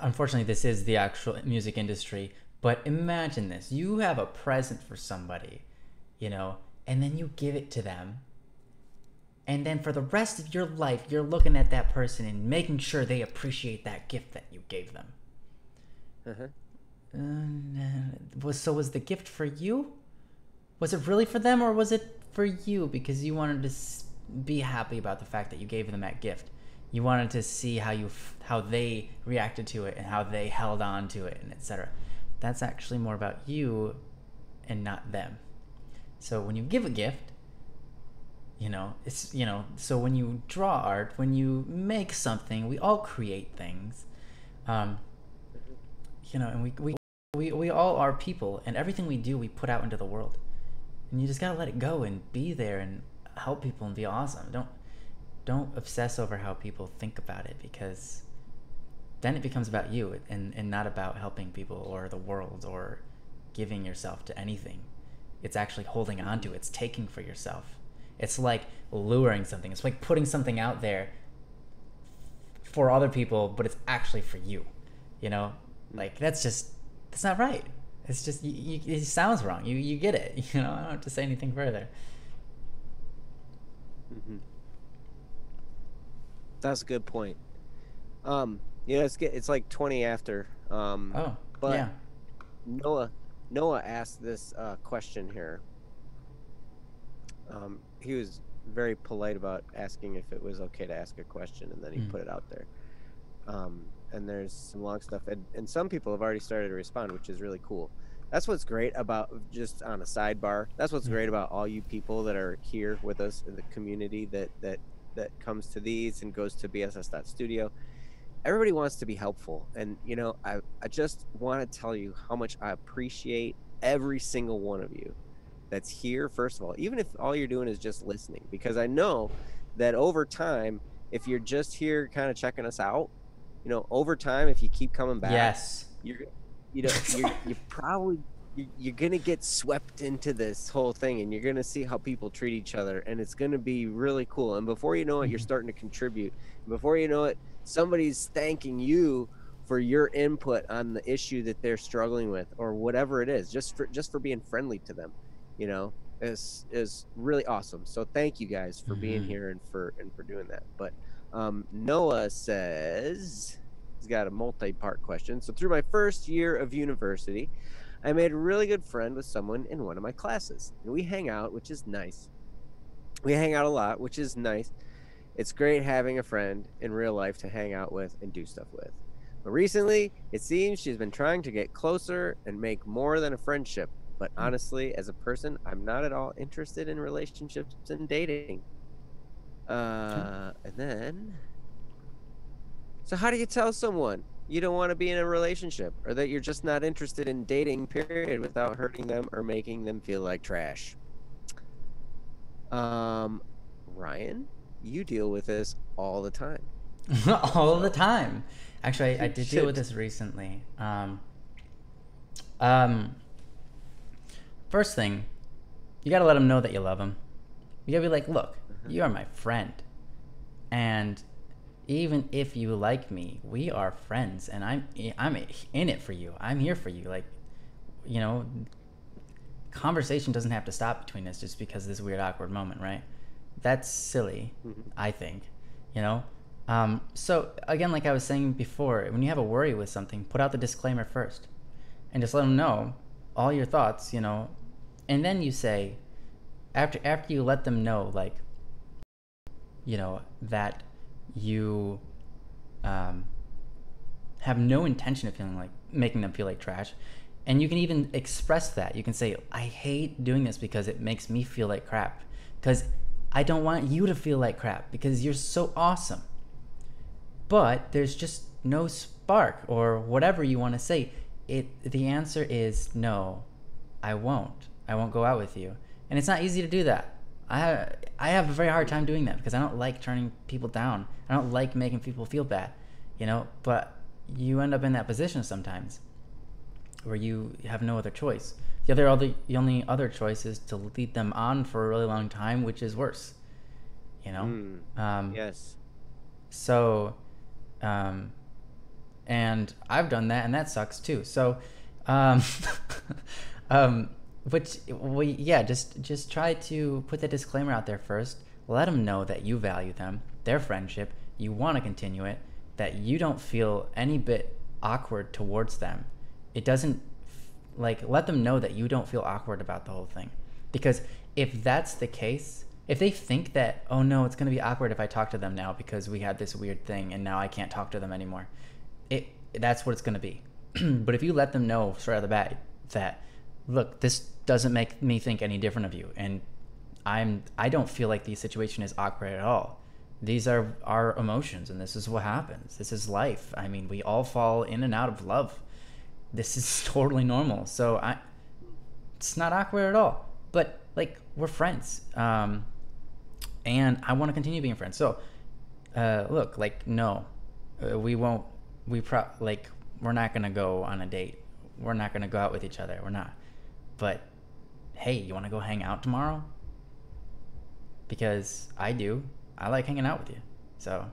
Speaker 1: Unfortunately, this is the actual music industry, but imagine this. You have a present for somebody, you know, and then you give it to them. And then for the rest of your life, you're looking at that person and making sure they appreciate that gift that you gave them. So was the gift for you? Was it really for them, or was it for you because you wanted to be happy about the fact that you gave them that gift? You wanted to see how they reacted to it and how they held on to it, and etc. That's actually more about you and not them. So when you give a gift, you know, it's, you know, so when you draw art, when you make something, we all create things, you know, and we all are people, and everything we do, we put out into the world, and you just gotta let it go and be there and help people and be awesome. Don't obsess over how people think about it, because then it becomes about you and not about helping people or the world or giving yourself to anything. It's actually holding on to it. It's taking for yourself. It's like luring something. It's like putting something out there for other people, but it's actually for you. You know, like that's not right. It's just it sounds wrong. You get it. You know, I don't have to say anything further.
Speaker 2: Mm-hmm. That's a good point. It's like 20 after.
Speaker 1: Oh,
Speaker 2: But
Speaker 1: yeah.
Speaker 2: Noah asked this question here. He was very polite about asking if it was okay to ask a question, and then he put it out there. And there's some long stuff, and some people have already started to respond, which is really cool. That's what's great about, just on a sidebar, that's what's great about all you people that are here with us in the community that comes to these and goes to bss.studio. Everybody wants to be helpful, and I just want to tell you how much I appreciate every single one of you that's here, first of all, even if all you're doing is just listening, because I know that over time, if you're just here kind of checking us out, over time, if you keep coming back,
Speaker 1: Yes.
Speaker 2: you're probably you're gonna get swept into this whole thing, and you're gonna see how people treat each other, and it's gonna be really cool. And before you know it, you're starting to contribute. And before you know it, somebody's thanking you for your input on the issue that they're struggling with, or whatever it is, just for being friendly to them. Is really awesome. So thank you guys for being here and for doing that. But Noah says, he's got a multi-part question. So through my first year of university, I made a really good friend with someone in one of my classes, and we hang out, which is nice. We hang out a lot, which is nice. It's great having a friend in real life to hang out with and do stuff with. But recently, it seems she's been trying to get closer and make more than a friendship. But honestly, as a person, I'm not at all interested in relationships and dating. And then, so how do you tell someone you don't want to be in a relationship, or that you're just not interested in dating, period, without hurting them or making them feel like trash? Ryan, you deal with this all the time.
Speaker 1: All the time. Actually, I did deal with this recently. First thing, you gotta let them know that you love them. You gotta be like, look, you are my friend, and even if you like me, we are friends, and I'm in it for you. I'm here for you. Like, conversation doesn't have to stop between us just because of this weird awkward moment, right? That's silly, I think. So again, like I was saying before, when you have a worry with something, put out the disclaimer first, and just let them know all your thoughts, and then you say, after you let them know, like, that you have no intention of feeling like making them feel like trash, and you can even express that. You can say, I hate doing this because it makes me feel like crap, because I don't want you to feel like crap, because you're so awesome, but there's just no spark, or whatever you want to say. The answer is no. I won't go out with you. And it's not easy to do that. I have a very hard time doing that, because I don't like turning people down. I don't like making people feel bad, but you end up in that position sometimes where you have no other choice. The only other choice is to lead them on for a really long time, which is worse,
Speaker 2: Yes.
Speaker 1: So, and I've done that, and that sucks too. So, just try to put the disclaimer out there first. Let them know that you value them, their friendship, you want to continue it, that you don't feel any bit awkward towards them. It doesn't, let them know that you don't feel awkward about the whole thing. Because if that's the case, if they think that, oh no, it's going to be awkward if I talk to them now because we had this weird thing and now I can't talk to them anymore, that's what it's going to be. But if you let them know straight out of the bat that, look, this doesn't make me think any different of you, and I don't feel like the situation is awkward at all. These are our emotions, and this is what happens. This is life. I mean, we all fall in and out of love. This is totally normal. So it's not awkward at all. But we're friends, and I want to continue being friends. So look, no, we won't. We're not gonna go on a date. We're not gonna go out with each other. We're not. But hey, you want to go hang out tomorrow? because I do. I like hanging out with you. So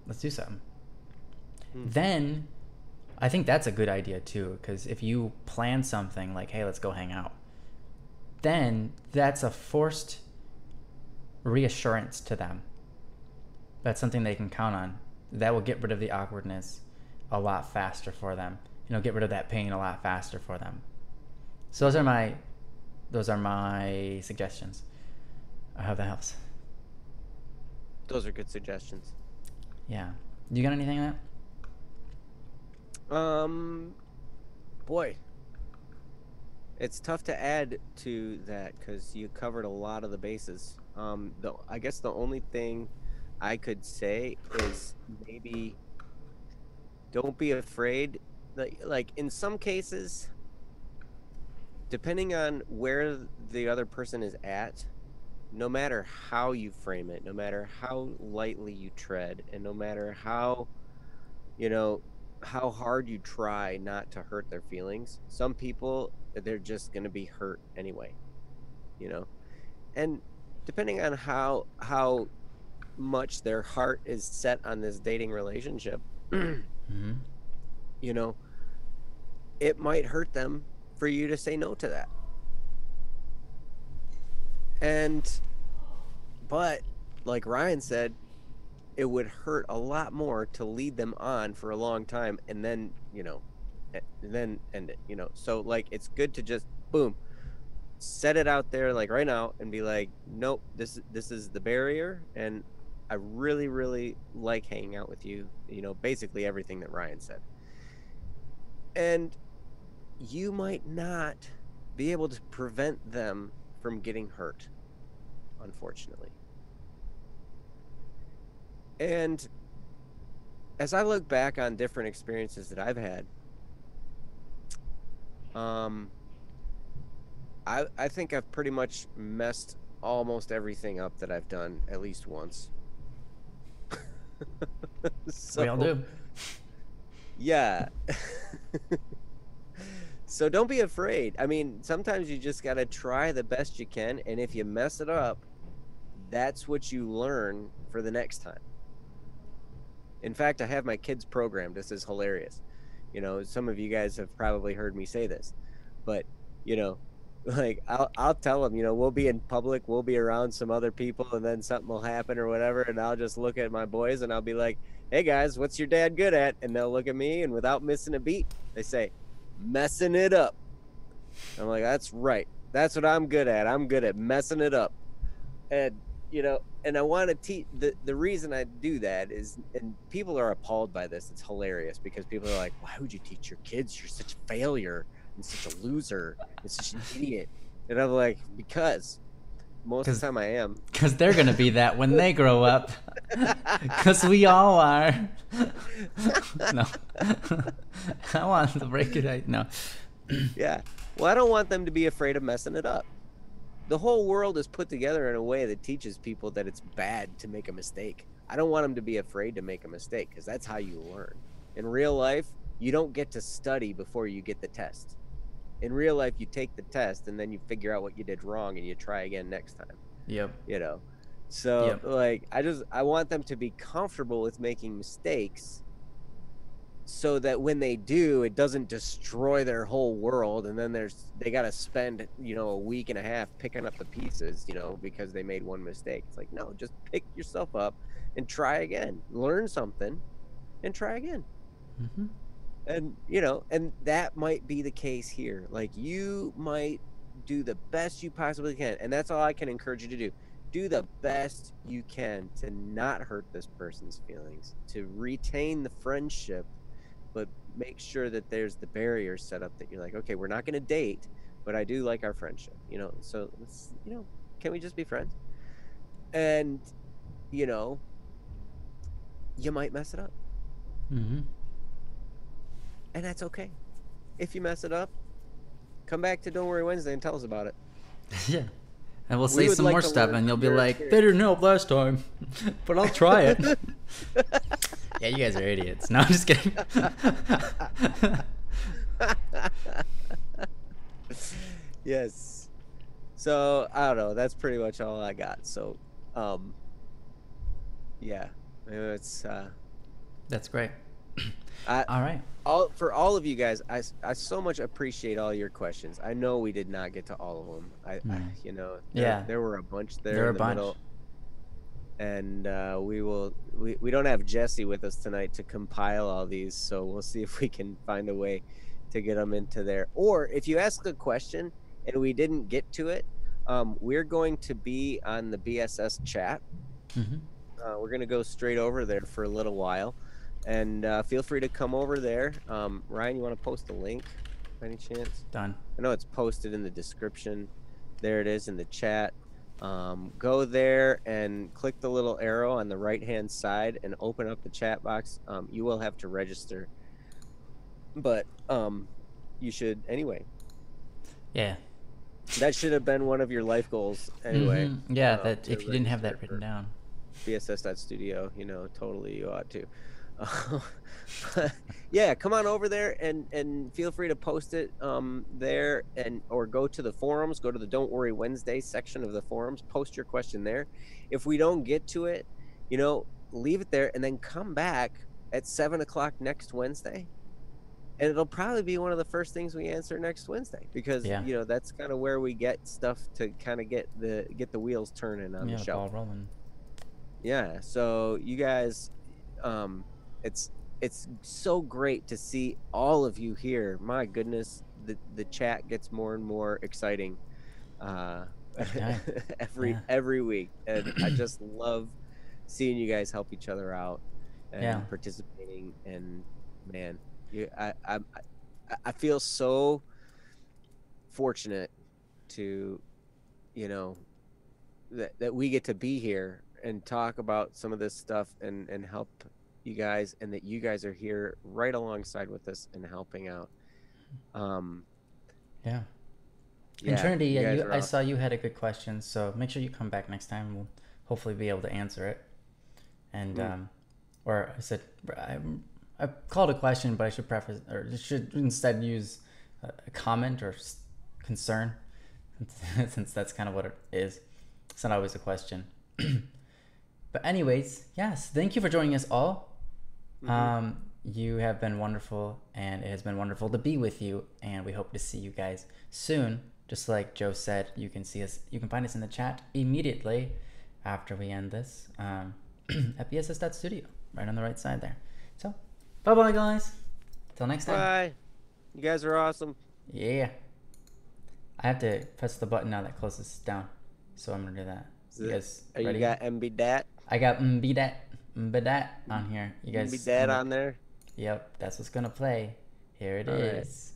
Speaker 1: let's do something. Then I think that's a good idea too, because if you plan something like, hey, let's go hang out, then that's a forced reassurance to them. That's something they can count on. That will get rid of the awkwardness a lot faster for them. Get rid of that pain a lot faster for them. So those are my suggestions. I hope that helps.
Speaker 2: Those are good suggestions.
Speaker 1: Yeah. You got anything on
Speaker 2: that? Boy, it's tough to add to that because you covered a lot of the bases. I guess the only thing I could say is maybe don't be afraid. Like in some cases, depending on where the other person is at, no matter how you frame it, no matter how lightly you tread, and no matter how hard you try not to hurt their feelings, some people, they're just going to be hurt anyway, and depending on how much their heart is set on this dating relationship,
Speaker 1: mm-hmm.
Speaker 2: It might hurt them for you to say no to that. But like Ryan said, it would hurt a lot more to lead them on for a long time and then end it, so like it's good to just boom, set it out there like right now and be like, nope, this is the barrier, and I really, really like hanging out with you, basically everything that Ryan said. And you might not be able to prevent them from getting hurt, unfortunately. And as I look back on different experiences that I've had, I think I've pretty much messed almost everything up that I've done at least once.
Speaker 1: We all do.
Speaker 2: Yeah. So don't be afraid. I mean, sometimes you just got to try the best you can. And if you mess it up, that's what you learn for the next time. In fact, I have my kids programmed. This is hilarious. Some of you guys have probably heard me say this, but like I'll tell them, we'll be in public, we'll be around some other people, and then something will happen or whatever, and I'll just look at my boys and I'll be like, hey guys, what's your dad good at? And they'll look at me, and without missing a beat, they say, messing it up. I'm like, that's right, that's what I'm good at. I'm good at messing it up. And and I want to teach, the reason I do that is, and people are appalled by this, it's hilarious, because people are like, why would you teach your kids? You're such a failure and such a loser and such an idiot. And I'm like, because most of the time I am.
Speaker 1: Because they're going to be that when they grow up. Because we all are. No. I want to break it out. No.
Speaker 2: Yeah. Well, I don't want them to be afraid of messing it up. The whole world is put together in a way that teaches people that it's bad to make a mistake. I don't want them to be afraid to make a mistake, because that's how you learn. In real life, you don't get to study before you get the test. In real life, you take the test and then you figure out what you did wrong and you try again next time.
Speaker 1: Yep.
Speaker 2: So
Speaker 1: Yep.
Speaker 2: like, I want them to be comfortable with making mistakes, so that when they do, it doesn't destroy their whole world, and then they got to spend a week and a half picking up the pieces, because they made one mistake. It's like, no, just pick yourself up and try again, learn something and try again.
Speaker 1: Mm-hmm.
Speaker 2: And and that might be the case here. Like, you might do the best you possibly can, and that's all I can encourage you to do the best you can to not hurt this person's feelings, to retain the friendship, but make sure that there's the barriers set up, that you're like, okay, we're not going to date, but I do like our friendship, so let's, can we just be friends? And you might mess it up.
Speaker 1: Mm-hmm.
Speaker 2: And that's okay. If you mess it up, come back to Don't Worry Wednesday and tell us about it.
Speaker 1: Yeah. And we'll say some more stuff, and you'll be like, they didn't help last time, but I'll try it. Yeah, you guys are idiots. No, I'm just kidding.
Speaker 2: Yes. So, I don't know. That's pretty much all I got. So, Um, yeah, it's
Speaker 1: That's great.
Speaker 2: I
Speaker 1: All right.
Speaker 2: all for all of you guys. I so much appreciate all your questions. I know we did not get to all of them. I
Speaker 1: Hmm.
Speaker 2: you know
Speaker 1: Yeah,
Speaker 2: there were a bunch
Speaker 1: there
Speaker 2: there
Speaker 1: are
Speaker 2: in
Speaker 1: a
Speaker 2: the
Speaker 1: bunch.
Speaker 2: middle, and we don't have Jesse with us tonight to compile all these, so we'll see if we can find a way to get them into there. Or if you ask a question and we didn't get to it, we're going to be on the BSS chat.
Speaker 1: Hmm.
Speaker 2: We're going to go straight over there for a little while, and feel free to come over there. Ryan, you want to post a link by any chance?
Speaker 1: Done.
Speaker 2: I know it's posted in the description. There it is in the chat. Go there and click the little arrow on the right hand side and open up the chat box. You will have to register, but you should anyway.
Speaker 1: Yeah.
Speaker 2: That should have been one of your life goals anyway.
Speaker 1: Yeah, that
Speaker 2: To
Speaker 1: if you didn't have
Speaker 2: register
Speaker 1: that written
Speaker 2: for
Speaker 1: down.
Speaker 2: BSS.studio, totally you ought to. But yeah, come on over there and feel free to post it there, and or go to the forums, go to the Don't Worry Wednesday section of the forums, post your question there. If we don't get to it, leave it there and then come back at 7 o'clock next Wednesday. And it'll probably be one of the first things we answer next Wednesday, because
Speaker 1: Yeah.
Speaker 2: that's kind of where we get stuff to kind of get the wheels turning on the
Speaker 1: Yeah, the
Speaker 2: show.
Speaker 1: ball rolling.
Speaker 2: Yeah, so you guys, it's so great to see all of you here. My goodness, the chat gets more and more exciting
Speaker 1: Every time. Yeah.
Speaker 2: every week, and I just love seeing you guys help each other out
Speaker 1: Yeah.
Speaker 2: and participating. And man, I feel so fortunate to that we get to be here and talk about some of this stuff and help you guys, and that you guys are here right alongside with us and helping out.
Speaker 1: Yeah. And
Speaker 2: Yeah,
Speaker 1: Trinity,
Speaker 2: you
Speaker 1: yeah,
Speaker 2: guys
Speaker 1: you
Speaker 2: are
Speaker 1: I saw
Speaker 2: awesome.
Speaker 1: you had a good question, so make sure you come back next time. We'll hopefully be able to answer it. And
Speaker 2: Mm.
Speaker 1: or I said I called a question, but I should preface or should instead use a comment or concern, since that's kind of what it is. It's not always a question. But anyways, yes, thank you for joining us all.
Speaker 2: Mm-hmm.
Speaker 1: You have been wonderful, and it has been wonderful to be with you, and we hope to see you guys soon. Just like Joe said, you can see us, you can find us in the chat immediately after we end this, at bss.studio, right on the right side there. So, bye bye, guys. Till next time.
Speaker 2: Bye. You guys are awesome.
Speaker 1: Yeah. I have to press the button now that closes down, so I'm gonna do that. You guys
Speaker 2: You
Speaker 1: ready?
Speaker 2: got MB
Speaker 1: I got Mbidat on here. You guys,
Speaker 2: MB on there.
Speaker 1: yep, that's what's gonna play. Here it
Speaker 2: All right.
Speaker 1: is.